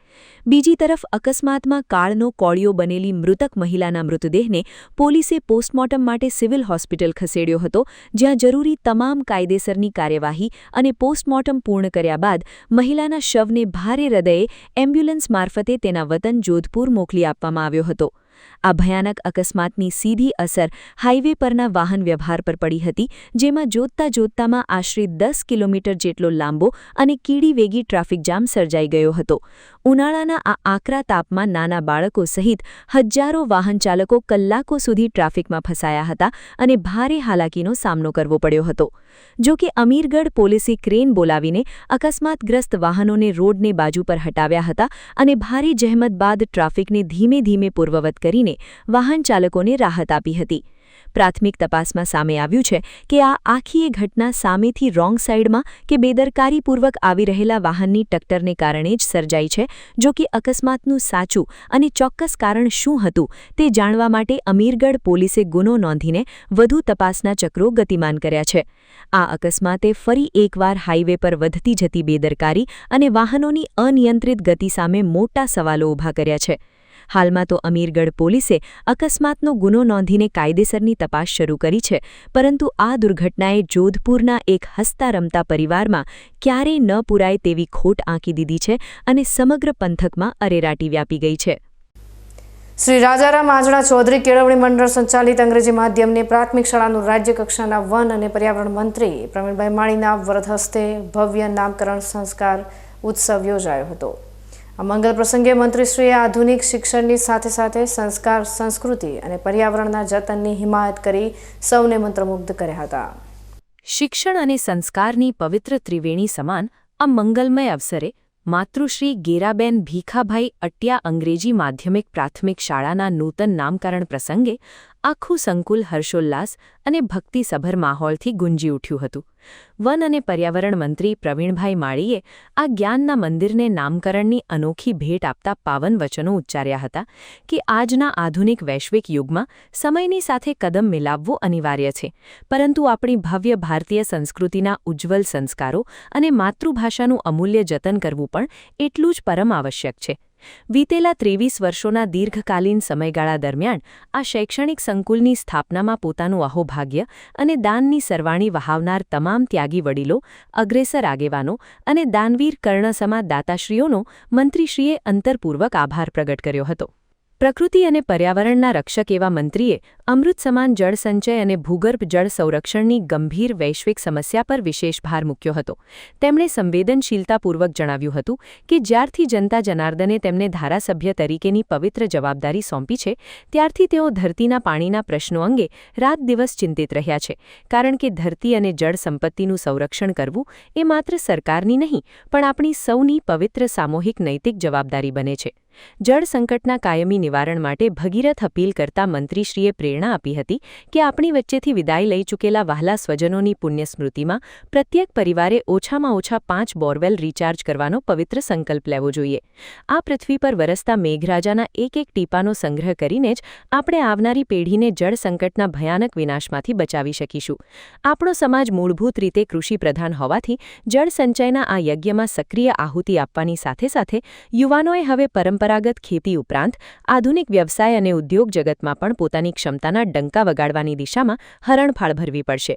બીજી તરફ અકસ્માતમાં કાળનો કોળિયો બનેલી મૃતક મહિલાના મૃતદેહને પોલીસે પોસ્ટમોર્ટમ માટે સિવિલ હોસ્પિટલ ખસેડ્યો હતો, જ્યાં જરૂરી તમામ કાયદેસરની કાર્યવાહી અને પોસ્ટમોર્ટમ પૂર્ણ કર્યા બાદ મહિલાના શવને ભારે હૃદયે એમ્બ્યુલન્સ મારફતે તેના વતન જોધપુર મોકલી આપવામાં આવ્યો હતો. આ ભયાનક અકસ્માતની સીધી અસર હાઈવે પરના વાહન વ્યવહાર પર પડી હતી, જેમાં જોતતા જોતતામાં આશરે 10 કિલોમીટર જેટલો લાંબો અને કીડીવેગી ટ્રાફિક જામ સર્જાઈ ગયો હતો. ઉનાળાના આ આકરા તાપમાં નાના બાળકો સહિત હજારો વાહન ચાલકો કલાકો સુધી ટ્રાફિકમાં ફસાયા હતા અને ભારે હાલાકીનો સામનો કરવો પડ્યો હતો. જો કે અમીરગઢ પોલીસે ક્રેન બોલાવીને અકસ્માતગ્રસ્ત વાહનોને રોડને બાજુ પર હટાવ્યા હતા અને ભારે જહેમત બાદ ટ્રાફિકને ધીમે ધીમે પૂર્વવત કરીને વાહન ચાલકોને રાહત આપી હતી. પ્રાથમિક તપાસમાં સામે આવ્યું છે કે આ આખી ઘટના સામેથી રોંગ સાઈડમાં કે બેદરકારીપૂર્વક આવી રહેલા વાહનની ટક્કરને કારણે જ સર્જાઈ છે. જો કે અકસ્માતનું સાચું અને ચોક્કસ કારણ શું હતું તે જાણવા માટે અમીરગઢ પોલીસે ગુનો નોંધીને વધુ તપાસના ચક્રો ગતિમાન કર્યા છે. આ અકસ્માતે ફરી એકવાર હાઈવે પર વધતી જતી બેદરકારી અને વાહનોની અનિયંત્રિત ગતિ સામે મોટા સવાલો ઊભા કર્યા છે. હાલમાં તો અમીરગઢ પોલીસે અકસ્માતનો ગુનો નોંધીને કાયદેસરની તપાસ શરૂ કરી છે, પરંતુ આ દુર્ઘટનાએ જોધપુરના એક હસતા રમતા પરિવારમાં ક્યારેય ન પૂરાય તેવી ખોટ આંકી દીધી છે અને સમગ્ર પંથકમાં અરેરાટી વ્યાપી ગઈ છે. શ્રી રાજારામ આજણા ચૌધરી કેળવણી મંડળ સંચાલિત અંગ્રેજી માધ્યમની પ્રાથમિક શાળાનું રાજ્ય કક્ષાના વન અને પર્યાવરણ મંત્રી પ્રવીણભાઈ માળીના વરદ હસ્તે ભવ્ય નામકરણ સંસ્કાર ઉત્સવ યોજાયો હતો. આ મંગલ પ્રસંગે મંત્રીશ્રીએ આધુનિક શિક્ષણની સાથે સાથે સંસ્કાર, સંસ્કૃતિ અને પર્યાવરણના જતનની હિમાયત કરી સૌને મંત્રમુગ્ધ કર્યા હતા. શિક્ષણ અને સંસ્કારની પવિત્ર ત્રિવેણી સમાન આ મંગલમય અવસરે માતૃશ્રી ગેરાબેન ભીખાભાઈ અટિયા અંગ્રેજી માધ્યમિક પ્રાથમિક શાળાના નૂતન નામકરણ પ્રસંગે આખું સંકુલ હર્ષોલ્લાસ અને ભક્તિસભર માહોલથી ગુંજી ઉઠ્યું હતું. વન અને પર્યાવરણ મંત્રી પ્રવીણભાઈ માળીએ આ જ્ઞાનના મંદિરને નામકરણની અનોખી ભેટ આપતા પાવન વચનો ઉચ્ચાર્યા હતા કે આજના આધુનિક વૈશ્વિક યુગમાં સમયની સાથે કદમ મિલાવવું અનિવાર્ય છે, પરંતુ આપણી ભવ્ય ભારતીય સંસ્કૃતિના ઉજ્જવલ સંસ્કારો અને માતૃભાષાનું અમૂલ્ય જતન કરવું પણ એટલું જ પરમ આવશ્યક છે. વીતેલા 23 વર્ષોના દીર્ઘકાલીન સમયગાળા દરમિયાન આ શૈક્ષણિક સંકુલની સ્થાપનામાં પોતાનું અહોભાગ્ય અને દાનની સરવાણી વહાવનાર તમામ ત્યાગી વડીલો, અગ્રેસર આગેવાનો અને દાનવીર કર્ણસમા દાતાશ્રીઓનો મંત્રીશ્રીએ અંતરપૂર્વક આભાર પ્રગટ કર્યો હતો. પ્રકૃતિ અને પર્યાવરણના રક્ષક એવા મંત્રીએ અમૃત સમાન જળ સંચય અને ભૂગર્ભ જળ સંરક્ષણની ગંભીર વૈશ્વિક સમસ્યા પર વિશેષ ભાર મૂક્યો હતો. તેમણે સંવેદનશીલતાપૂર્વક જણાવ્યું હતું કે જ્યારથી જનતા જનાર્દને તેમને ધારાસભ્ય તરીકેની પવિત્ર જવાબદારી સોંપી છે, ત્યારથી તેઓ ધરતીના પાણીના પ્રશ્નો અંગે રાત દિવસ ચિંતિત રહ્યા છે, કારણ કે ધરતી અને જળ સંપત્તિનું સંરક્ષણ કરવું એ માત્ર સરકારની નહીં, પણ આપણી સૌની પવિત્ર સામૂહિક નૈતિક જવાબદારી બને છે. જળ સંકટના કાયમી નિવારણ માટે ભગીરથ અપીલ કરતા મંત્રીશ્રીએ પ્રેરણા આપી હતી કે આપણી વચ્ચેથી વિદાય લઈ ચૂકેલા વહાલા સ્વજનોની પુણ્યસ્મૃતિમાં પ્રત્યેક પરિવારે ઓછામાં ઓછા 5 બોરવેલ રિચાર્જ કરવાનો પવિત્ર સંકલ્પ લેવો જોઈએ. આ પૃથ્વી પર વરસતા મેઘરાજાના એક એક ટીપાનો સંગ્રહ કરીને જ આપણે આવનારી પેઢીને જળ સંકટના ભયાનક વિનાશમાંથી બચાવી શકીશું. આપણો સમાજ મૂળભૂત રીતે કૃષિ પ્રધાન હોવાથી જળ સંચયના આ યજ્ઞમાં સક્રિય આહુતિ આપવાની સાથે સાથે યુવાનોએ હવે પરંપરાગત ખેતી ઉપરાંત આધુનિક વ્યવસાય અને ઉદ્યોગ જગતમાં પણ પોતાની ક્ષમતાના ડંકા વગાડવાની દિશામાં હરણફાળ ભરવી પડશે.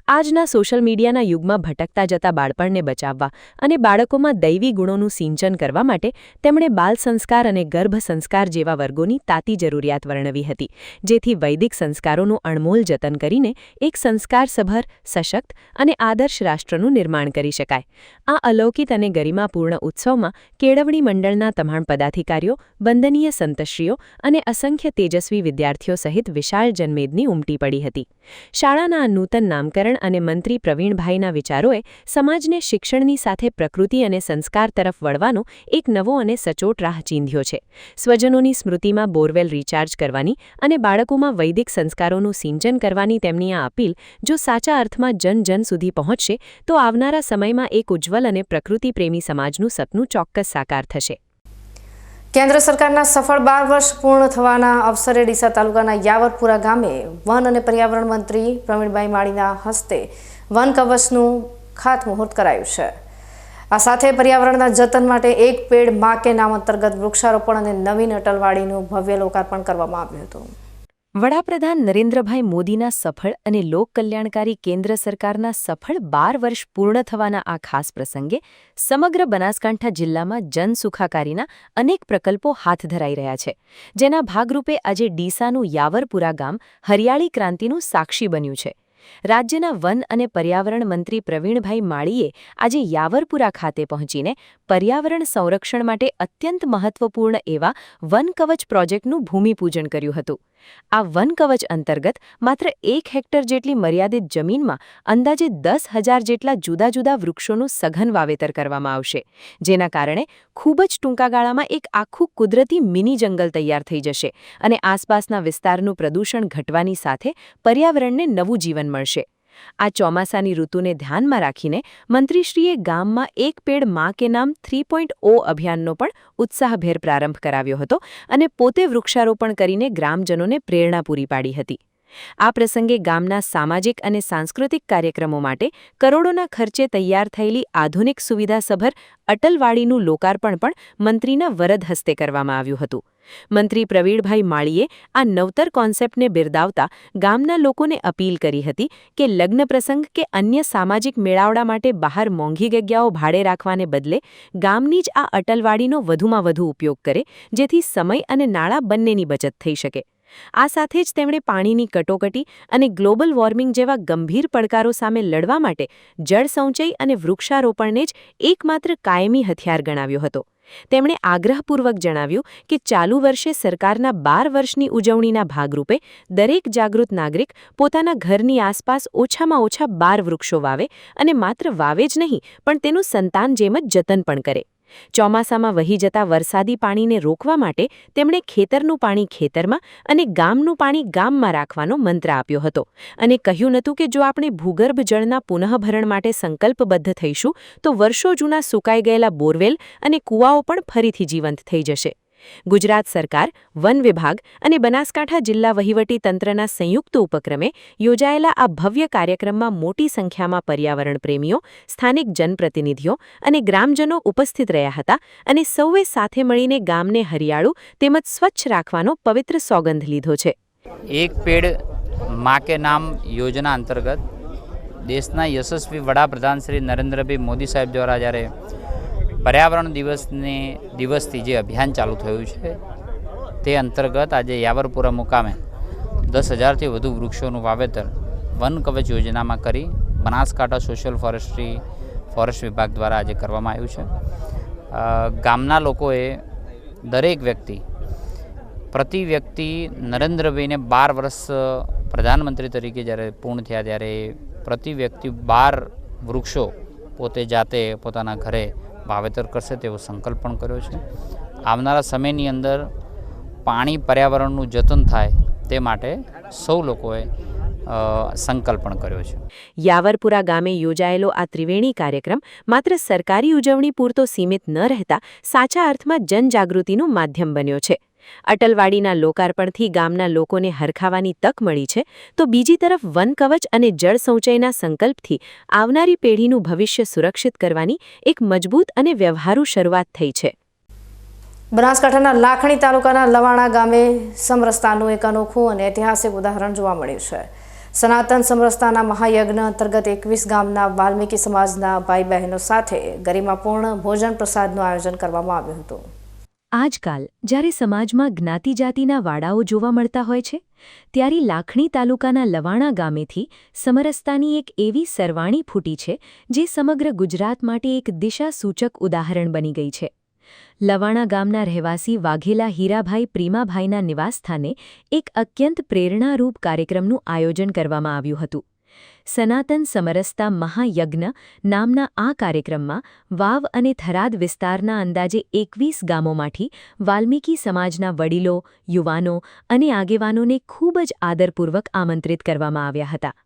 આજના સોશિયલ મીડિયાના યુગમાં ભટકતા જતા બાળપણને બચાવવા અને બાળકોમાં દૈવી ગુણોનું સિંચન કરવા માટે તેમણે બાલ સંસ્કાર અને ગર્ભ સંસ્કાર જેવા વર્ગોની તાતી જરૂરિયાત વર્ણવી હતી, જેથી વૈદિક સંસ્કારોનું અણમોલ જતન કરીને એક સંસ્કારસભર, સશક્ત અને આદર્શ રાષ્ટ્રનું નિર્માણ કરી શકાય. આ અલૌકિક અને ગરિમાપૂર્ણ ઉત્સવમાં કેળવણી મંડળના તમામ પદાધિકારીઓ, વંદનીય સંતશ્રીઓ અને અસંખ્ય તેજસ્વી વિદ્યાર્થીઓ સહિત વિશાળ જનમેદની ઉમટી પડી હતી. શાળાના આ નૂતન નામકરણ અને મંત્રી પ્રવીણભાઈના વિચારોએ સમાજને શિક્ષણની સાથે પ્રકૃતિ અને સંસ્કાર તરફ વળવાનો એક નવો અને સચોટ રાહ ચીંધ્યો છે. સ્વજનોની સ્મૃતિમાં બોરવેલ રિચાર્જ કરવાની અને બાળકોમાં વૈદિક સંસ્કારોનું સિંચન કરવાની તેમની આ અપીલ જો સાચા અર્થમાં જન સુધી પહોંચશે તો આવનારા સમયમાં એક ઉજ્જવલ અને પ્રકૃતિપ્રેમી સમાજનું સપનું ચોક્કસ સાકાર થશે. કેન્દ્ર સરકારના સફળ 12 વર્ષ પૂર્ણ થવાના અવસરે ડીસા તાલુકાના યાવરપુરા ગામે વન અને પર્યાવરણ મંત્રી પ્રવીણભાઈ માળીના હસ્તે વન કવચનું ખાતમુહૂર્ત કરાયું છે. આ સાથે પર્યાવરણના જતન માટે એક પેડ માં કે નામ અંતર્ગત વૃક્ષારોપણ અને નવીન અટલવાડીનું ભવ્ય લોકાર્પણ કરવામાં આવ્યું હતું. વડાપ્રધાન નરેન્દ્રભાઈ મોદીના સફળ અને લોકકલ્યાણકારી કેન્દ્ર સરકારના સફળ 12 વર્ષ પૂર્ણ થવાના આ ખાસ પ્રસંગે સમગ્ર બનાસકાંઠા જિલ્લામાં જનસુખાકારીના અનેક પ્રકલ્પો હાથ ધરાઈ રહ્યા છે, જેના ભાગરૂપે આજે ડીસાનું યાવરપુરા ગામ હરિયાળી ક્રાંતિનું સાક્ષી બન્યું છે. રાજ્યના વન અને પર્યાવરણ મંત્રી પ્રવીણભાઈ માળીએ આજે યાવરપુરા ખાતે પહોંચીને પર્યાવરણ સંરક્ષણ માટે અત્યંત મહત્વપૂર્ણ એવા વન કવચ પ્રોજેક્ટનું ભૂમિપૂજન કર્યું હતું. આ વન કવચ અંતર્ગત માત્ર 1 હેક્ટર જેટલી મર્યાદિત જમીનમાં અંદાજે 10,000 જેટલા જુદા જુદા વૃક્ષોનું સઘન વાવેતર કરવામાં આવશે, જેના કારણે ખૂબ જ ટૂંકા ગાળામાં એક આખું કુદરતી મિની જંગલ તૈયાર થઈ જશે અને આસપાસના વિસ્તારનું પ્રદૂષણ ઘટવાની સાથે પર્યાવરણને નવું જીવન મળશે. આ ચોમાસાની ઋતુને ધ્યાનમાં રાખીને મંત્રીશ્રીએ ગામમાં એક પેડ માં કે નામ 3.0 અભિયાનનો પણ ઉત્સાહભેર પ્રારંભ કરાવ્યો હતો અને પોતે વૃક્ષારોપણ કરીને ગ્રામજનોને પ્રેરણા પૂરી પાડી હતી. આ પ્રસંગે ગામના સામાજિક અને સાંસ્કૃતિક કાર્યક્રમો માટે કરોડોના ખર્ચે તૈયાર થયેલી આધુનિક સુવિધાસભર અટલવાડીનું લોકાર્પણ પણ મંત્રીના વરદ હસ્તે કરવામાં આવ્યું હતું. મંત્રી પ્રવીણભાઈ માળીએ આ નવતર કોન્સેપ્ટને બિરદાવતા ગામના લોકોને અપીલ કરી હતી કે લગ્ન પ્રસંગ કે અન્ય સામાજિક મેળાવડા માટે બહાર મોંઘી જગ્યાઓ ભાડે રાખવાને બદલે ગામની જ આ અટલવાડીનો વધુમાં વધુ ઉપયોગ કરે, જેથી સમય અને નાણાં બંનેની બચત થઈ શકે. આ સાથે જ તેમણે પાણીની કટોકટી અને ગ્લોબલ વોર્મિંગ જેવા ગંભીર પડકારો સામે લડવા માટે જળ સંચય અને વૃક્ષારોપણને જ એકમાત્ર કાયમી હથિયાર ગણાવ્યો હતો. તેમણે આગ્રહપૂર્વક જણાવ્યું કે ચાલુ વર્ષે સરકારના 12 વર્ષની ઉજવણીના ભાગરૂપે દરેક જાગૃત નાગરિક પોતાના ઘરની આસપાસ ઓછામાં ઓછા 12 વૃક્ષો વાવે અને માત્ર વાવે જ નહીં પણ તેનું સંતાન જેમ જ જતન પણ કરે. ચોમાસામાં વહી જતા વરસાદી પાણીને રોકવા માટે તેમણે ખેતરનું પાણી ખેતરમાં અને ગામનું પાણી ગામમાં રાખવાનો મંત્ર આપ્યો હતો અને કહ્યું હતું કે જો આપણે ભૂગર્ભ જળના પુનઃભરણ માટે સંકલ્પબદ્ધ થઈશું તો વર્ષો જૂના સુકાઈ ગયેલા બોરવેલ અને કૂવાઓ પણ ફરીથી જીવંત થઈ જશે. ગુજરાત સરકાર, વન વિભાગ અને બનાસકાંઠા જિલ્લા વહીવટી તંત્રના સંયુક્ત ઉપક્રમે યોજાયેલા આ ભવ્ય કાર્યક્રમમાં મોટી સંખ્યામાં પર્યાવરણ પ્રેમીઓ, સ્થાનિક જનપ્રતિનિધિઓ અને ગ્રામજનો ઉપસ્થિત રહ્યા હતા અને સૌએ સાથે મળીને ગામને હરિયાળું તેમજ સ્વચ્છ રાખવાનો પવિત્ર સોગંદ લીધો છે. એક પેડ માં કે નામ યોજના અંતર્ગત દેશના યશસ્વી વડાપ્રધાન શ્રી નરેન્દ્રભાઈ મોદી સાહેબ દ્વારા જ્યારે પર્યાવરણ દિવસથી જે અભિયાન ચાલુ થયું છે તે અંતર્ગત આજે યાવરપુરા મુકામે 10,000થી વધુ વૃક્ષોનું વાવેતર વન કવચ યોજનામાં કરી બનાસકાંઠા સોશિયલ ફોરેસ્ટ વિભાગ દ્વારા આજે કરવામાં આવ્યું છે. ગામના લોકોએ દરેક વ્યક્તિ પ્રતિ વ્યક્તિ નરેન્દ્રભાઈને 12 વર્ષ પ્રધાનમંત્રી તરીકે જ્યારે પૂર્ણ થયા ત્યારે પ્રતિ વ્યક્તિ 12 વૃક્ષો પોતે જાતે પોતાના ઘરે વાવેતર કરશે તેવો સંકલ્પ પણ કર્યો છે. આવનારા સમયની અંદર પાણી પર્યાવરણનું જતન થાય તે માટે સૌ લોકોએ સંકલ્પ પણ કર્યો છે. યાવરપુરા ગામે યોજાયેલો આ ત્રિવેણી કાર્યક્રમ માત્ર સરકારી ઉજવણી પૂરતો સીમિત ન રહેતા સાચા અર્થમાં જનજાગૃતિનું માધ્યમ બન્યો છે. અટલવાડીના લોકાર્પણથી ગામના લોકોને હરખાવાની તક મળી છે તો બીજી તરફ વન કવચ અને જળ સંચયના સંકલ્પથી આવનારી પેઢીનું ભવિષ્ય સુરક્ષિત કરવાની એક મજબૂત અને વ્યવહારુ શરૂઆત થઈ છે. બનાસકાંઠાના લાખણી તાલુકાના લવાણા ગામે સમરસતાનું એક અનોખું અને ઐતિહાસિક ઉદાહરણ જોવા મળ્યું છે. સનાતન સમરસતાના મહાયજ્ઞ અંતર્ગત 21 ગામના વાલ્મીકી સમાજના ભાઈ બહેનો સાથે ગરિમાપૂર્ણ ભોજન પ્રસાદનું આયોજન કરવામાં આવ્યું હતું. આજકાલ જ્યારે સમાજમાં જ્ઞાતિ જાતિના વાડાઓ જોવા મળતા હોય છે ત્યારે લાખણી તાલુકાના લવાણા ગામેથી સમરસતાની એક એવી સરવાણી ફૂટી છે જે સમગ્ર ગુજરાત માટે એક દિશાસૂચક ઉદાહરણ બની ગઈ છે. લવાણા ગામના રહેવાસી વાઘેલા હીરાભાઈ પ્રીમાભાઈના નિવાસસ્થાને એક અત્યંત પ્રેરણારૂપ કાર્યક્રમનું આયોજન કરવામાં આવ્યું હતું. સનાતન સમરસતા મહાયજ્ઞ નામના આ કાર્યક્રમમાં વાવ અને થરાદ વિસ્તારના અંદાજે 21 ગામોમાંથી વાલ્મીકી સમાજના વડીલો, યુવાનો અને આગેવાનોને ખૂબ જ આદરપૂર્વક આમંત્રિત કરવામાં આવ્યા હતા.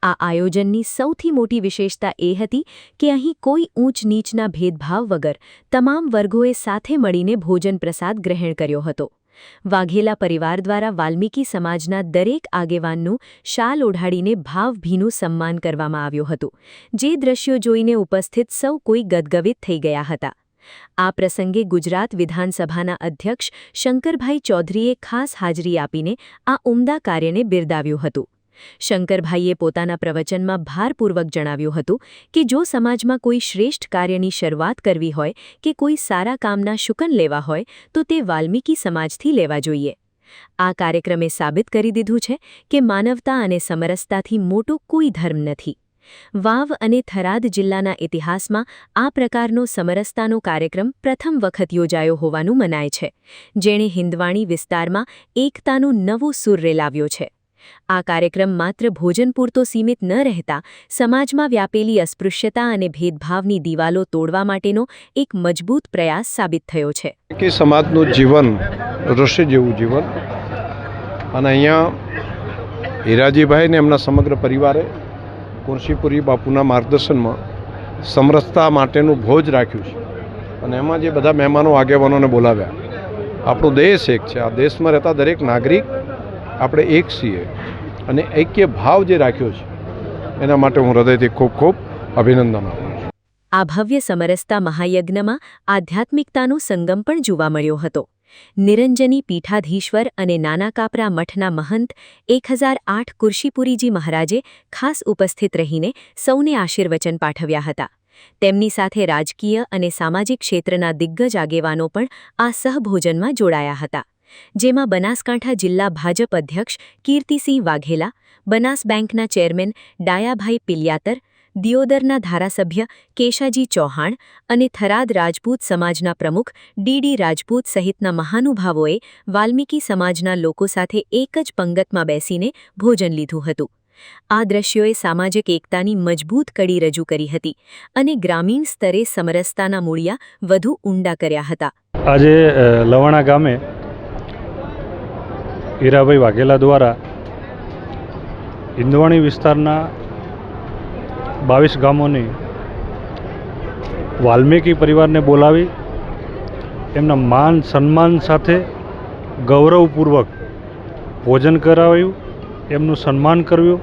આ આયોજનની સૌથી મોટી વિશેષતા એ હતી કે અહીં કોઈ ઊંચ નીચના ભેદભાવ વગર તમામ વર્ગોએ સાથે મળીને ભોજન પ્રસાદ ગ્રહણ કર્યો હતો. વાઘેલા પરિવાર દ્વારા વાલ્મીકી સમાજના દરેક આગેવાનનું શાલ ઓઢાડીને ભાવભીનું સન્માન કરવામાં આવ્યું હતું, જે દ્રશ્યો જોઈને ઉપસ્થિત સૌ કોઈ ગદગદિત થઈ ગયા હતા. આ પ્રસંગે ગુજરાત વિધાનસભાના અધ્યક્ષ શંકરભાઈ ચૌધરીએ ખાસ હાજરી આપીને આ ઉમદા કાર્યને બિરદાવ્યું હતું. શંકરભાઈએ પોતાના પ્રવચનમાં ભારપૂર્વક જણાવ્યું હતું કે જો સમાજમાં કોઈ શ્રેષ્ઠ કાર્યની શરૂઆત કરવી હોય કે કોઈ સારા કામના શુકન લેવા હોય તો તે વાલ્મીકી સમાજથી લેવા જોઈએ. આ કાર્યક્રમે સાબિત કરી દીધું છે કે માનવતા અને સમરસતાથી મોટો કોઈ ધર્મ નથી. વાવ અને થરાદ જિલ્લાના ઇતિહાસમાં આ પ્રકારનો સમરસતાનો કાર્યક્રમ પ્રથમ વખત યોજાયો હોવાનું મનાય છે, જેણે હિંદવાણી વિસ્તારમાં એકતાનો નવો સૂર રેલાવ્યો છે. આ કાર્યક્રમ માત્ર ભોજન પૂરતો સીમિત ન રહેતા સમાજમાં વ્યાપેલી અસ્પૃશ્યતા અને ભેદભાવની દિવાલો તોડવા માટેનો એક મજબૂત પ્રયાસ સાબિત થયો છે. કે સમાજનું જીવન ઋષિ જેવું જીવન, અને અહીંયા હીરાજીભાઈ ને એમના સમગ્ર પરિવારે કુરશીપુરી બાપુના માર્ગદર્શનમાં સમરસતા માટેનું ભોજ રાખ્યું છે અને એમાં જે બધા મહેમાનો આગેવાનોને બોલાવ્યા. આપણો દેશ એક છે, આ દેશમાં રહેતા દરેક નાગરિક આપણે એક છીએ અને ઐક્ય ભાવ જે રાખ્યો છે એના માટે હું હૃદયથી ખૂબ ખૂબ અભિનંદન આપું છું. આ ભવ્ય સમરસતા મહાયજ્ઞમાં આધ્યાત્મિકતાનો સંગમ પણ જોવા મળ્યો હતો. નિરંજની પીઠાધીશ્વર અને નાના કાપરા મઠના મહંત 1008 કુરશીપુરીજી મહારાજે ખાસ ઉપસ્થિત રહીને સૌને આશીર્વચન પાઠવ્યા હતા. તેમની સાથે રાજકીય અને સામાજિક ક્ષેત્રના દિગ્ગજ આગેવાનો પણ આ સહભોજનમાં જોડાયા હતા, જેમાં બનાસકાંઠા જિલ્લા ભાજપ અધ્યક્ષ કીર્તિસિંહ વાઘેલા, બનાસ બેંકના ચેરમેન ડાયાભાઈ પિલિયાતર, દિયોદરના ધારાસભ્ય કેશાજી ચૌહાણ અને થરાદ રાજપૂત સમાજના પ્રમુખ ડી રાજપૂત સહિતના મહાનુભાવોએ વાલ્મીકી સમાજના લોકો સાથે એક જ પંગતમાં બેસીને ભોજન લીધું હતું. આ દ્રશ્યોએ સામાજિક એકતાની મજબૂત કડી રજૂ કરી હતી અને ગ્રામીણ સ્તરે સમરસતાના મૂળિયા વધુ ઊંડા કર્યા હતા. આજે લવાણા ગામે હીરાભાઈ વાઘેલા દ્વારા ઇન્દવાણી વિસ્તારના 22 ગામોની વાલ્મીકી પરિવારને બોલાવી એમના માન સન્માન સાથે ગૌરવપૂર્વક ભોજન કરાવ્યું, એમનું સન્માન કર્યું.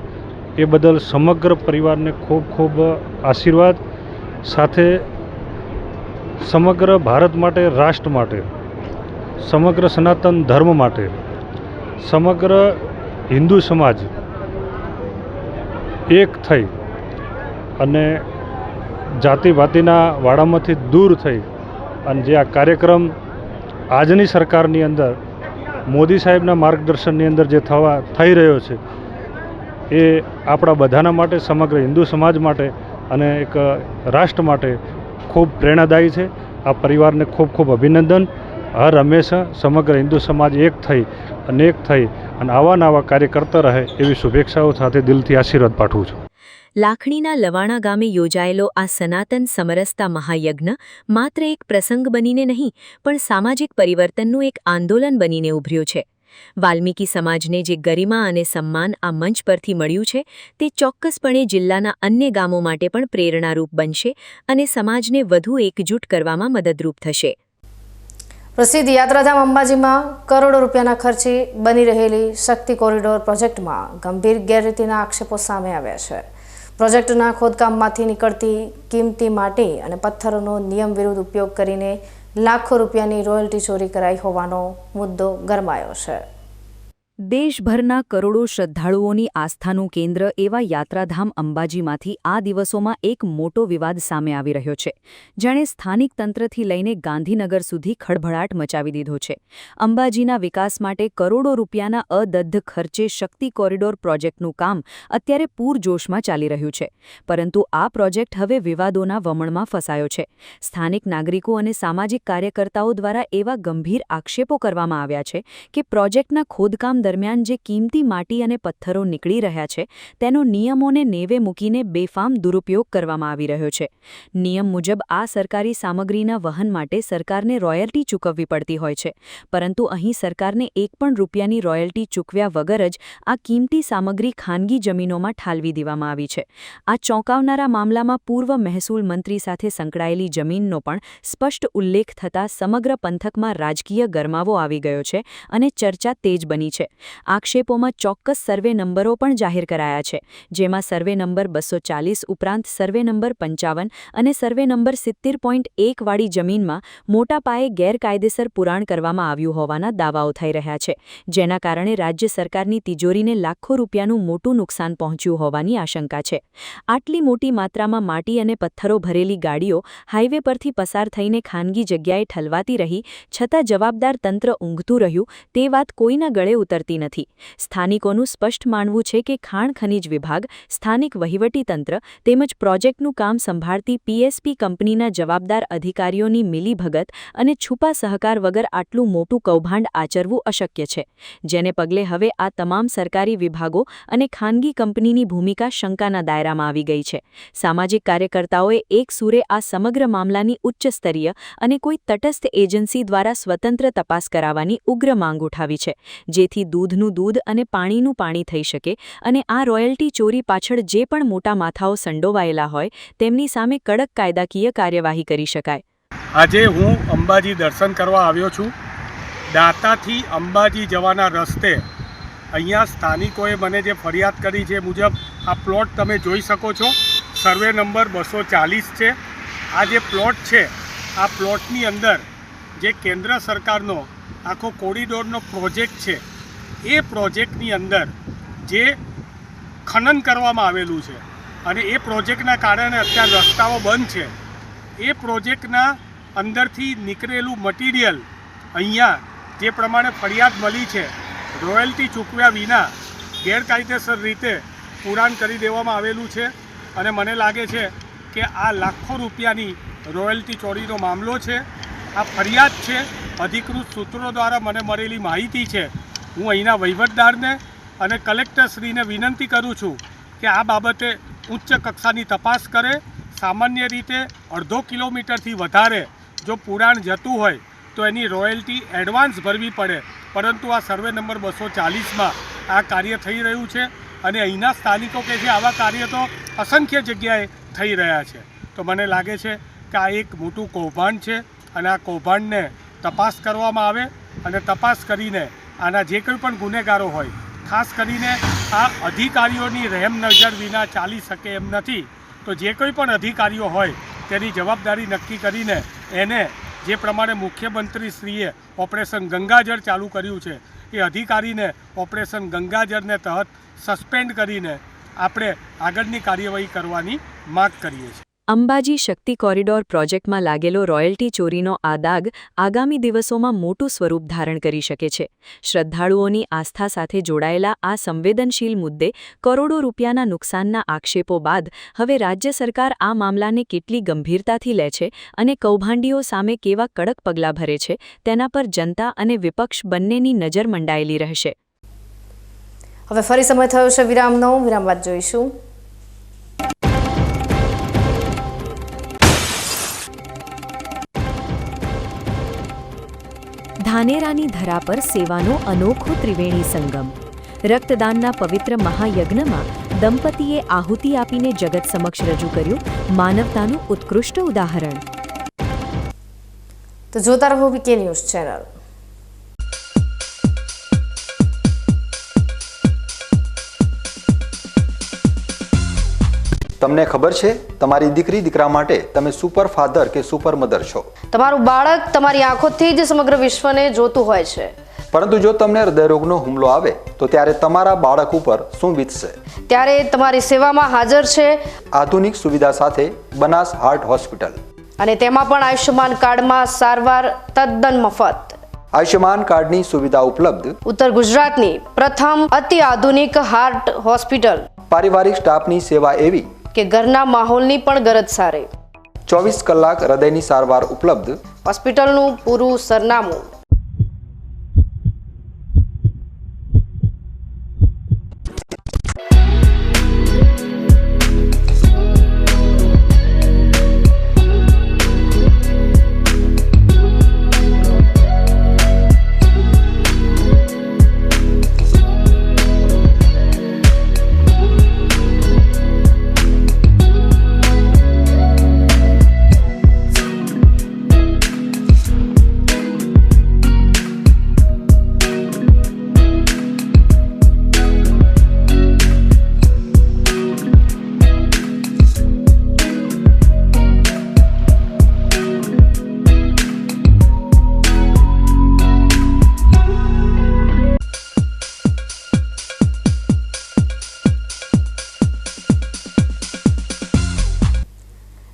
એ બદલ સમગ્ર પરિવારને ખૂબ ખૂબ આશીર્વાદ. સાથે સમગ્ર ભારત માટે, રાષ્ટ્ર માટે, સમગ્ર સનાતન ધર્મ માટે, સમગ્ર હિન્દુ સમાજ એક થઈ અને જાતિભાતિના વાડામાંથી દૂર થઈ અને જે આ કાર્યક્રમ આજની સરકારની અંદર મોદી સાહેબના માર્ગદર્શનની અંદર જે થઈ રહ્યો છે એ આપણા બધાના માટે, સમગ્ર હિન્દુ સમાજ માટે અને એક રાષ્ટ્ર માટે ખૂબ પ્રેરણાદાયી છે. આ પરિવારને ખૂબ ખૂબ અભિનંદન. હર હંમેશા સમગ્ર હિન્દુ સમાજ એક થઈ અને આવા કાર્ય કરતા રહે એવી શુભેચ્છાઓ સાથે દિલથી આશીર્વાદ પાઠવું છું. લાખણીના લવાણા ગામે યોજાયેલો આ સનાતન સમરસતા મહાયજ્ઞ માત્ર એક પ્રસંગ બનીને નહીં પણ સામાજિક પરિવર્તનનું એક આંદોલન બનીને ઉભર્યો છે. વાલ્મીકી સમાજને જે ગરિમા અને સન્માન આ મંચ પરથી મળ્યું છે તે ચોક્કસપણે જિલ્લાના અન્ય ગામો માટે પણ પ્રેરણારૂપ બનશે અને સમાજને વધુ એકજૂટ કરવામાં મદદરૂપ થશે. પ્રસિદ્ધ યાત્રાધામ અંબાજીમાં કરોડો રૂપિયાના ખર્ચે બની રહેલી શક્તિ કોરિડોર પ્રોજેક્ટમાં ગંભીર ગેરરીતિના આક્ષેપો સામે આવ્યા છે. પ્રોજેક્ટના ખોદકામમાંથી નીકળતી કિંમતી માટી અને પથ્થરોનો નિયમ વિરુદ્ધ ઉપયોગ કરીને લાખો રૂપિયાની રોયલ્ટી ચોરી કરાઈ હોવાનો મુદ્દો ગરમાયો છે. દેશભરના કરોડો શ્રદ્ધાળુઓની આસ્થાનું કેન્દ્ર એવા યાત્રાધામ અંબાજીમાંથી આ દિવસોમાં એક મોટો વિવાદ સામે આવી રહ્યો છે, જેણે સ્થાનિક તંત્રથી લઈને ગાંધીનગર સુધી ખળભળાટ મચાવી દીધો છે. અંબાજીના વિકાસ માટે કરોડો રૂપિયાના અદદ્ધ ખર્ચે શક્તિ કોરિડોર પ્રોજેક્ટનું કામ અત્યારે પૂરજોશમાં ચાલી રહ્યું છે, પરંતુ આ પ્રોજેક્ટ હવે વિવાદોના વમણમાં ફસાયો છે. સ્થાનિક નાગરિકો અને સામાજિક કાર્યકર્તાઓ દ્વારા એવા ગંભીર આક્ષેપો કરવામાં આવ્યા છે કે પ્રોજેક્ટના ખોદકામ દરમિયાન જે કિંમતી માટી અને પથ્થરો નીકળી રહ્યા છે તેનો નિયમોને નેવે મૂકીને બેફામ દુરુપયોગ કરવામાં આવી રહ્યો છે. નિયમ મુજબ આ સરકારી સામગ્રીના વહન માટે સરકારને રોયલ્ટી ચૂકવવી પડતી હોય છે, પરંતુ અહીં સરકારને એક પણ રૂપિયાની રોયલ્ટી ચૂકવ્યા વગર જ આ કિંમતી સામગ્રી ખાનગી જમીનોમાં ઠાલવી દેવામાં આવી છે. આ ચોંકાવનારા મામલામાં પૂર્વ મહેસૂલ મંત્રી સાથે સંકળાયેલી જમીનનો પણ સ્પષ્ટ ઉલ્લેખ થતાં સમગ્ર પંથકમાં રાજકીય ગરમાવો આવી ગયો છે અને ચર્ચા તેજ બની છે. આક્ષેપોમાં ચોક્કસ સર્વે નંબરો પણ જાહેર કરાયા છે, જેમાં સર્વે નંબર 240 ઉપરાંત સર્વે નંબર 55 અને સર્વે નંબર 70.1 વાળી જમીનમાં મોટા પાયે ગેરકાયદેસર પુરાણ કરવામાં આવ્યું હોવાના દાવાઓ થઈ રહ્યા છે, જેના કારણે રાજ્ય સરકારની તિજોરીને લાખો રૂપિયાનું મોટું નુકસાન પહોંચ્યું હોવાની આશંકા છે. આટલી મોટી માત્રામાં માટી અને પથ્થરો ભરેલી ગાડીઓ હાઈવે પરથી પસાર થઈને ખાનગી જગ્યાએ ઠલવાતી રહી છતાં જવાબદાર તંત્ર ઊંઘતું રહ્યું તે વાત કોઈના ગળે ઉતરતી નથી. સ્થાનિકોનું સ્પષ્ટ માનવું છે કે ખાણ ખનીજ વિભાગ, સ્થાનિક વહીવટીતંત્ર તેમજ પ્રોજેક્ટનું કામ સંભાળતી પીએસપી કંપનીના જવાબદાર અધિકારીઓની મિલીભગત અને છુપા સહકાર વગર આટલું મોટું કૌભાંડ આચરવું અશક્ય છે, જેને પગલે હવે આ તમામ સરકારી વિભાગો અને ખાનગી કંપનીની ભૂમિકા શંકાના દાયરામાં આવી ગઈ છે. સામાજિક કાર્યકર્તાઓએ એક સૂરે આ સમગ્ર મામલાની ઉચ્ચસ્તરીય અને કોઈ તટસ્થ એજન્સી દ્વારા સ્વતંત્ર તપાસ કરાવવાની ઉગ્ર માંગ ઉઠાવી છે, જેથી દૂધનું દૂધ અને પાણીનું પાણી થઈ શકે અને આ રોયલ્ટી ચોરી પાછળ જે પણ મોટા માથાઓ સંડોવાયેલા હોય તેમની સામે કડક કાયદાકીય કાર્યવાહી કરી શકાય. આજે હું અંબાજી દર્શન કરવા આવ્યો છું. દાતાથી અંબાજી જવાના રસ્તે અહીંયા સ્થાનિકોએ મને જે ફરિયાદ કરી છે મુજબ આ પ્લોટ તમે જોઈ શકો છો, સર્વે નંબર 240 છે. આ જે પ્લોટ છે આ પ્લોટની અંદર જે કેન્દ્ર સરકારનો આખો કોરિડોરનો પ્રોજેક્ટ છે એ પ્રોજેક્ટની અંદર જે ખનન કરવામાં આવેલું છે અને એ પ્રોજેક્ટના કારણે અત્યારે રસ્તાઓ બંધ છે. એ પ્રોજેક્ટના અંદરથી નીકળેલું મટીરિયલ અહીંયા જે પ્રમાણે ફરિયાદ મળી છે રોયલ્ટી ચૂકવ્યા વિના ગેરકાયદેસર રીતે પુરાણ કરી દેવામાં આવેલું છે. અને મને લાગે છે કે આ લાખો રૂપિયાની રોયલ્ટી ચોરીનો મામલો છે. આ ફરિયાદ છે, અધિકૃત સૂત્રો દ્વારા મને મળેલી માહિતી છે. હું અહીંના વહીવટદારને અને કલેક્ટરશ્રીને વિનંતી કરું છું કે આ બાબતે ઉચ્ચ કક્ષાની તપાસ કરે. સામાન્ય રીતે 1/2 કિલોમીટરથી વધારે જો પુરાણ જતું હોય તો એની રોયલ્ટી એડવાન્સ ભરવી પડે, પરંતુ આ સર્વે નંબર 240માં આ કાર્ય થઈ રહ્યું છે અને અહીંના સ્થાનિકો કે છે આવા કાર્ય તો અસંખ્ય જગ્યાએ થઈ રહ્યા છે. તો મને લાગે છે કે આ એક મોટું કૌભાંડ છે અને આ કૌભાંડને તપાસ કરવામાં આવે અને તપાસ કરીને આના જે કોઈ પણ ગુનેગારો હોય, ખાસ કરીને આ અધિકારીઓની રહેમ નજર વિના ચાલી શકે એમ નથી. તો જે કોઈ પણ અધિકારીઓ હોય તેની જવાબદારી નક્કી કરીને એને જે પ્રમાણે મુખ્યમંત્રીશ્રીએ ઓપરેશન ગંગાજળ ચાલુ કર્યું છે એ અધિકારીને ઓપરેશન ગંગાજળને તહત સસ્પેન્ડ કરીને આપણે આગળની કાર્યવાહી કરવાની માગ કરીએ છીએ. અંબાજી શક્તિ કોરિડોર પ્રોજેક્ટમાં લાગેલો રોયલ્ટી ચોરીનો આ દાગ આગામી દિવસોમાં મોટું સ્વરૂપ ધારણ કરી શકે છે. શ્રદ્ધાળુઓની આસ્થા સાથે જોડાયેલા આ સંવેદનશીલ મુદ્દે કરોડો રૂપિયાના નુકસાનના આક્ષેપો બાદ હવે રાજ્ય સરકાર આ મામલાને કેટલી ગંભીરતાથી લે છે અને કૌભાંડીઓ સામે કેવા કડક પગલાં ભરે છે તેના પર જનતા અને વિપક્ષ બંનેની નજર મંડાયેલી રહેશે. હવે ફરી સમય થયો છે વિરામનો. વિરામ બાદ જોઈશું. ધાનેરાની ધરા પર સેવાનો અનોખો ત્રિવેણી સંગમ. રક્તદાનના પવિત્ર મહાયજ્ઞમાં દંપતીએ આહુતિ આપીને જગત સમક્ષ રજૂ કર્યું માનવતાનું ઉત્કૃષ્ટ ઉદાહરણ. તો જોતા રહો વીકે ન્યૂઝ ચેનલ. તમને ખબર છે તમારી દીકરી દીકરા માટે તમે સુપર ફાધર કે સુપર મધર છો. તમારું બાળક તમારી આંખોથી જ સમગ્ર વિશ્વને જોતું હોય છે. પરંતુ જો તમને હૃદયરોગનો હુમલો આવે તો ત્યારે તમારા બાળક ઉપર શું વીતશે? ત્યારે તમારી સેવામાં હાજર છે આધુનિક સુવિધા સાથે બનાસ હાર્ટ હોસ્પિટલ, અને તેમાં પણ આયુષ્યમાન કાર્ડમાં સારવાર તદ્દન મફત. આયુષ્યમાન કાર્ડની સુવિધા ઉપલબ્ધ. ઉત્તર ગુજરાતની પ્રથમ અતિ આધુનિક હાર્ટ હોસ્પિટલ. પારિવારિક સ્ટાફની સેવા એવી કે ઘરના માહોલની પણ ગરજ સારે. 24 કલાક હૃદયની સારવાર ઉપલબ્ધ. હોસ્પિટલનું પૂરું સરનામું.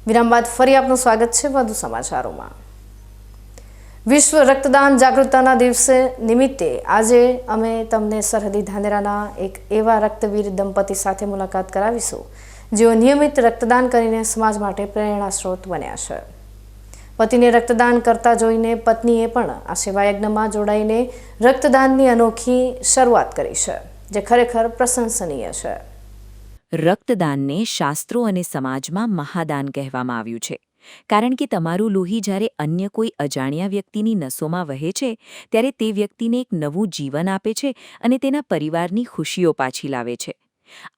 વિરામ બાદ ફરી આપનું સ્વાગત છે વધુ સમાચારોમાં. વિશ્વ રક્તદાન જાગૃતતાના દિવસે નિમિત્તે આજે અમે તમને સરહદી ધાનેરાના એક એવા રક્તવીર દંપતી સાથે મુલાકાત કરાવીશું જેઓ નિયમિત રક્તદાન કરીને સમાજ માટે પ્રેરણા સ્ત્રોત બન્યા છે. પતિને રક્તદાન કરતા જોઈને પત્નીએ પણ આ સેવાયજ્ઞમાં જોડાઈને રક્તદાનની અનોખી શરૂઆત કરી છે, જે ખરેખર પ્રશંસનીય છે. રક્તદાનને શાસ્ત્રો અને સમાજમાં મહાદાન કહેવામાં આવ્યું છે, કારણ કે તમારું લોહી જ્યારે અન્ય કોઈ અજાણ્યા વ્યક્તિની નસોમાં વહે છે ત્યારે તે વ્યક્તિને એક નવું જીવન આપે છે અને તેના પરિવારની ખુશીઓ પાછી લાવે છે.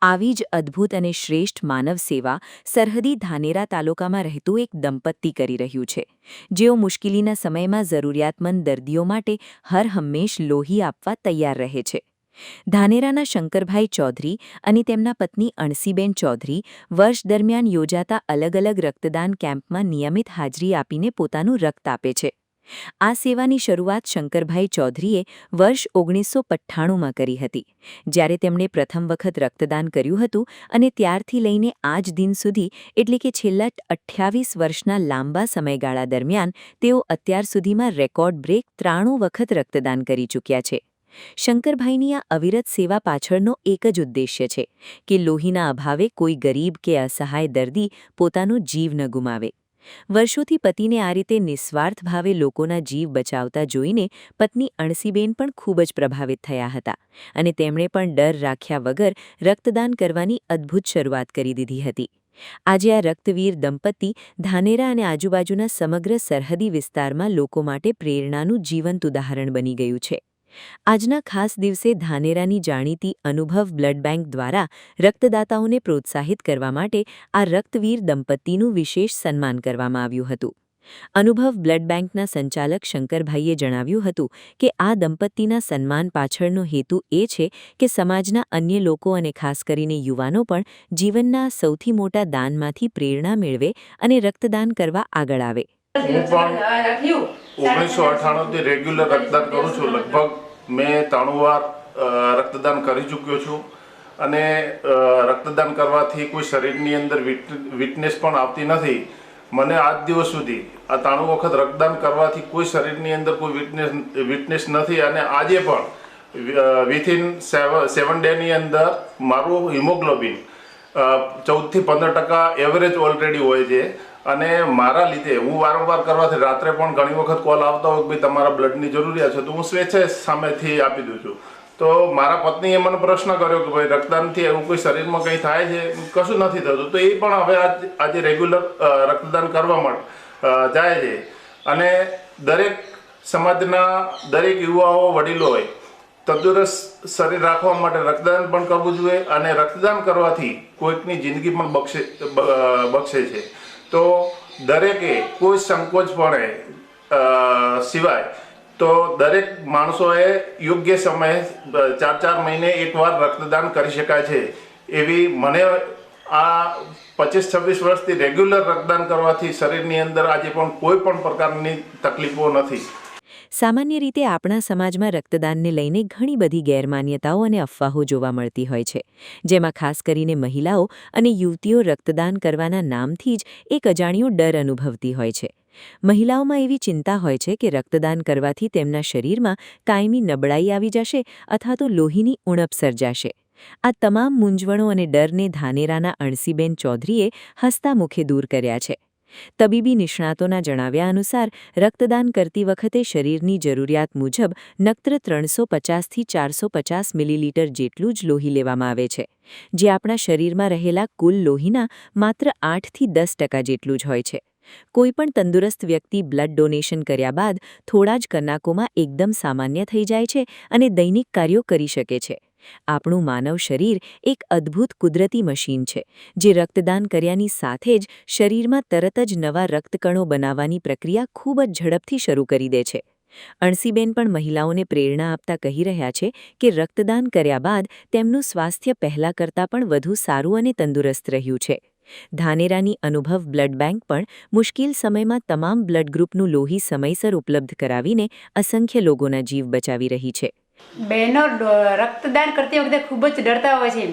આવી જ અદ્ભુત અને શ્રેષ્ઠ માનવ સેવા સરહદી ધાનેરા તાલુકામાં રહેતું એક દંપતી કરી રહ્યું છે, જેઓ મુશ્કેલીના સમયમાં જરૂરિયાતમંદ દર્દીઓ માટે હર હંમેશ લોહી આપવા તૈયાર રહે છે. ધાનેરાના શંકરભાઈ ચૌધરી અને તેમના પત્ની અણસીબેન ચૌધરી વર્ષ દરમિયાન યોજાતા અલગ અલગ રક્તદાન કેમ્પમાં નિયમિત હાજરી આપીને પોતાનું રક્ત આપે છે. આ સેવાની શરૂઆત શંકરભાઈ ચૌધરીએ વર્ષ 1995માં કરી હતી, જ્યારે તેમણે પ્રથમ વખત રક્તદાન કર્યું હતું, અને ત્યારથી લઈને આજ દિન સુધી એટલે કે છેલ્લા 28 વર્ષના લાંબા સમયગાળા દરમિયાન તેઓ અત્યાર સુધીમાં રેકોર્ડ બ્રેક 93 વખત રક્તદાન કરી ચૂક્યા છે. શંકરભાઈની આ અવિરત સેવા પાછળનો એક જ ઉદ્દેશ્ય છે કે લોહીના અભાવે કોઈ ગરીબ કે અસહાય દર્દી પોતાનો જીવ ન ગુમાવે. વર્ષોથી પતિને આ રીતે નિસ્વાર્થ ભાવે લોકોના જીવ બચાવતા જોઈને પત્ની અણસીબેન પણ ખૂબ જ પ્રભાવિત થયા હતા અને તેમણે પણ ડર રાખ્યા વગર રક્તદાન કરવાની અદ્ભુત શરૂઆત કરી દીધી હતી. આજે આ રક્તવીર દંપતી ધાનેરા અને આજુબાજુના સમગ્ર સરહદી વિસ્તારમાં લોકો માટે પ્રેરણાનું જીવંત ઉદાહરણ બની ગયું છે. આજના ખાસ દિવસે ધાનેરાની જાણીતી અનુભવ બ્લડ બેંક દ્વારા રક્તદાતાઓને પ્રોત્સાહિત કરવા માટે આ રક્તવીર દંપતીનું વિશેષ સન્માન કરવામાં આવ્યું હતું. અનુભવ બ્લડ બેંકના સંચાલક શંકરભાઈએ જણાવ્યું હતું કે આ દંપતીના સન્માન પાછળનો હેતુ એ છે કે સમાજના અન્ય લોકો અને ખાસ કરીને યુવાનો પણ જીવનના સૌથી મોટા દાનમાંથી પ્રેરણા મેળવે અને રક્તદાન કરવા આગળ આવે. હું પણ 1998થી રેગ્યુલર રક્તદાન કરું છું. લગભગ મેં 3 વાર રક્તદાન કરી ચૂક્યો છું અને રક્તદાન કરવાથી કોઈ શરીરની અંદર વીકનેસ પણ આવતી નથી. મને આજ દિવસ સુધી આ 3 વખત રક્તદાન કરવાથી કોઈ શરીરની અંદર કોઈ વીકનેસ નથી અને આજે પણ વિથિન 7 ડેની અંદર મારું હિમોગ્લોબિન 14 થી 15% એવરેજ ઓલરેડી હોય છે. અને મારા લીધે હું વારંવાર કરવાથી રાત્રે પણ ઘણી વખત કોલ આવતા હોય કે ભાઈ તમારા બ્લડની જરૂરિયાત છે તો હું સ્વેચ્છાએ સામેથી આપી દઉં છું. તો મારા પત્નીએ મને પ્રશ્ન કર્યો કે ભાઈ રક્તદાનથી એવું કોઈ શરીરમાં કંઈ થાય છે? કશું નથી થતું. તો એ પણ હવે આજે રેગ્યુલર રક્તદાન કરવા માટે જાય છે અને દરેક સમાજના દરેક યુવાઓ વડીલોએ તંદુરસ્ત શરીર રાખવા માટે રક્તદાન પણ કરવું જોઈએ અને રક્તદાન કરવાથી કોઈકની જિંદગી પણ બક્ષે છે. તો દરેકે કોઈ સંકોચપણે સિવાય તો દરેક માણસોએ યોગ્ય સમયે 4 મહિને એકવાર રક્તદાન કરી શકાય છે. એવી મને આ 25-26 વર્ષથી રેગ્યુલર રક્તદાન કરવાથી શરીરની અંદર આજે પણ કોઈ પણ પ્રકારની તકલીફો નથી. સામાન્ય રીતે આપણા સમાજમાં રક્તદાનને લઈને ઘણી બધી ગેરમાન્યતાઓ અને અફવાઓ જોવા મળતી હોય છે, જેમાં ખાસ કરીને મહિલાઓ અને યુવતીઓ રક્તદાન કરવાના નામથી જ એક અજાણ્યો ડર અનુભવતી હોય છે. મહિલાઓમાં એવી ચિંતા હોય છે કે રક્તદાન કરવાથી તેમના શરીરમાં કાયમી નબળાઈ આવી જશે અથવા તો લોહીની ઉણપ સર્જાશે. આ તમામ મૂંઝવણો અને ડરને ધાનેરાના અણસીબેન ચૌધરીએ હસતા મુખે દૂર કર્યા છે. તબીબી નિષ્ણાતોના જણાવ્યા અનુસાર રક્તદાન કરતી વખતે શરીરની જરૂરિયાત મુજબ નક્ત્ર 350થી 450 મિલીલીટર જેટલું જ લોહી લેવામાં આવે છે, જે આપણા શરીરમાં રહેલા કુલ લોહીના માત્ર 8થી 10% જેટલું જ હોય છે. કોઈપણ તંદુરસ્ત વ્યક્તિ બ્લડ ડોનેશન કર્યા બાદ થોડા જ કલાકોમાં એકદમ સામાન્ય થઈ જાય છે અને દૈનિક કાર્યો કરી શકે છે. આપણું માનવ શરીર એક અદ્ભુત કુદરતી મશીન છે, જે રક્તદાન કર્યાની સાથે જ શરીરમાં તરત જ નવા રક્તકણો બનાવવાની પ્રક્રિયા ખૂબ જ ઝડપથી શરૂ કરી દે છે. અણસીબેન પણ મહિલાઓને પ્રેરણા આપતા કહી રહ્યા છે કે રક્તદાન કર્યા બાદ તેમનું સ્વાસ્થ્ય પહેલાં કરતાં પણ વધુ સારું અને તંદુરસ્ત રહ્યું છે. ધાનેરાની અનુભવ બ્લડ બેંક પણ મુશ્કેલ સમયમાં તમામ બ્લડ ગ્રુપનું લોહી સમયસર ઉપલબ્ધ કરાવીને અસંખ્ય લોકોના જીવ બચાવી રહી છે. બહેનો રક્તદાન કરતી વખતે ખૂબ જ ડરતા હોય છે.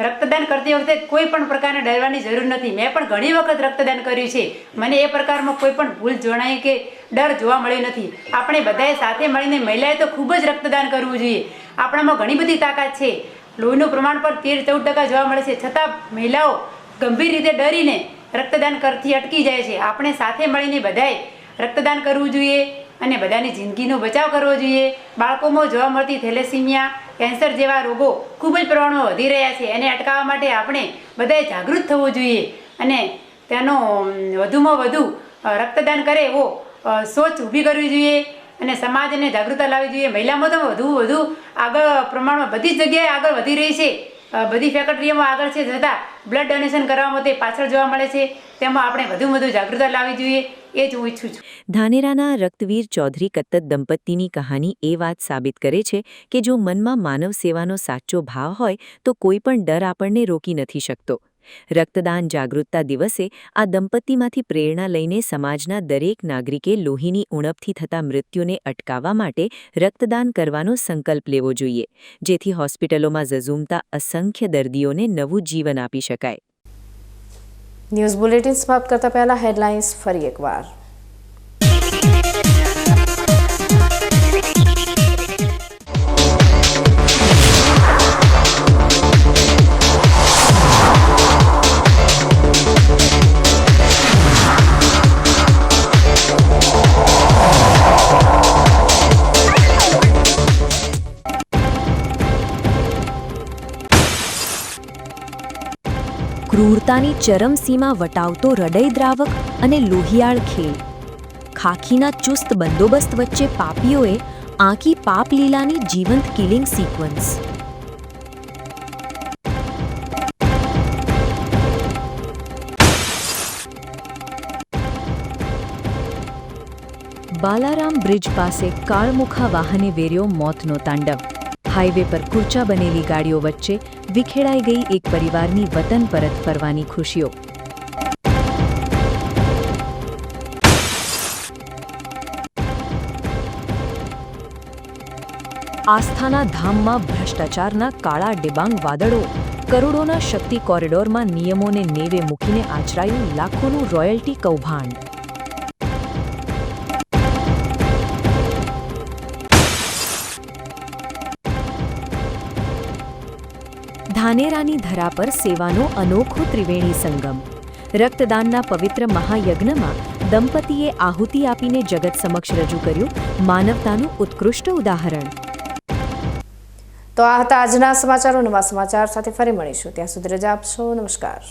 રક્તદાન કરતી વખતે કોઈ પણ પ્રકારને ડરવાની જરૂર નથી. મેં પણ ઘણી વખત રક્તદાન કર્યું છે. મને એ પ્રકારમાં કોઈ પણ ભૂલ જણાય કે ડર જોવા મળ્યો નથી. આપણે બધાએ સાથે મળીને મહિલાએ તો ખૂબ જ રક્તદાન કરવું જોઈએ. આપણામાં ઘણી બધી તાકાત છે. લોહીનું પ્રમાણ પણ 13-14% જોવા મળે છે, છતાં મહિલાઓ ગંભીર રીતે ડરીને રક્તદાન કરતી અટકી જાય છે. આપણે સાથે મળીને બધાએ રક્તદાન કરવું જોઈએ અને બધાની જિંદગીનો બચાવ કરવો જોઈએ. બાળકોમાં જોવા મળતી થેલેસીમિયા, કેન્સર જેવા રોગો ખૂબ જ પ્રમાણમાં વધી રહ્યા છે. એને અટકાવવા માટે આપણે બધાએ જાગૃત થવું જોઈએ અને તેનો વધુમાં વધુ રક્તદાન કરે એવો સોચ ઊભી કરવી જોઈએ અને સમાજને જાગૃતતા લાવવી જોઈએ. મહિલામાં તો વધુ આગળ પ્રમાણમાં બધી જ જગ્યાએ આગળ વધી રહી છે. બધી ફેકલ્ટીઓમાં આગળ છે, છતાં બ્લડ ડોનેશન કરવામાં તે પાછળ જોવા મળે છે. તેમાં આપણે વધુ જાગૃતતા લાવવી જોઈએ, એ જ હું ઈચ્છું છું. ધાનેરાના રક્તવીર ચૌધરી કત્તત દંપતીની કહાની એ વાત સાબિત કરે છે કે જો મનમાં માનવ સેવાનો સાચો ભાવ હોય તો કોઈ પણ ડર આપણને રોકી નથી શકતો. રક્તદાન જાગૃતતા દિવસે આ દંપતીમાંથી પ્રેરણા લઈને સમાજના દરેક નાગરિકે લોહીની ઉણપથી થતા મૃત્યુને અટકાવવા માટે રક્તદાન કરવાનો સંકલ્પ લેવો જોઈએ, જેથી હોસ્પિટલોમાં ઝઝૂમતા અસંખ્ય દર્દીઓને નવું જીવન આપી શકાય. ન્યૂઝ બુલેટિન સમાપ્ત કરતા પહેલા હેડલાઇન્સ ફરી એકવાર. ક્રૂરતાની ચરમસીમા વટાવતો હૃદયદ્રાવક અને લોહિયાળ ખેલ. ખાખીના ચુસ્ત બંદોબસ્ત વચ્ચે પાપીઓએ આંકી પાપલીલાની જીવંત કિલિંગ સિક્વન્સ. બાલારામ બ્રિજ પાસે કાળમુખા વાહને વેર્યો મોતનો તાંડવ. હાઈવે પર કૂર્ચા બનેલી ગાડીઓ વચ્ચે વિખેડાઈ ગઈ એક પરિવારની વતન પરત ફરવાની ખુશીઓ. આસ્થાના ધામમાં ભ્રષ્ટાચારના કાળા ડિબાંગ વાદળો. કરોડોના શક્તિ કોરિડોરમાં નિયમોને નેવે મૂકીને આચરાયું લાખોનું રોયલ્ટી કૌભાંડ. ધાનેરાની ધરા પર સેવાનો અનોખો ત્રિવેણી સંગમ. રક્તદાનના પવિત્ર મહાયજ્ઞમાં દંપતીએ આહુતિ આપીને જગત સમક્ષ રજૂ કર્યું માનવતાનું ઉત્કૃષ્ટ ઉદાહરણ. તો આ હતા આજના સમાચારો. નવા સમાચાર સાથે ફરી મળીશું. ત્યાં સુધી રજા આપશો. નમસ્કાર.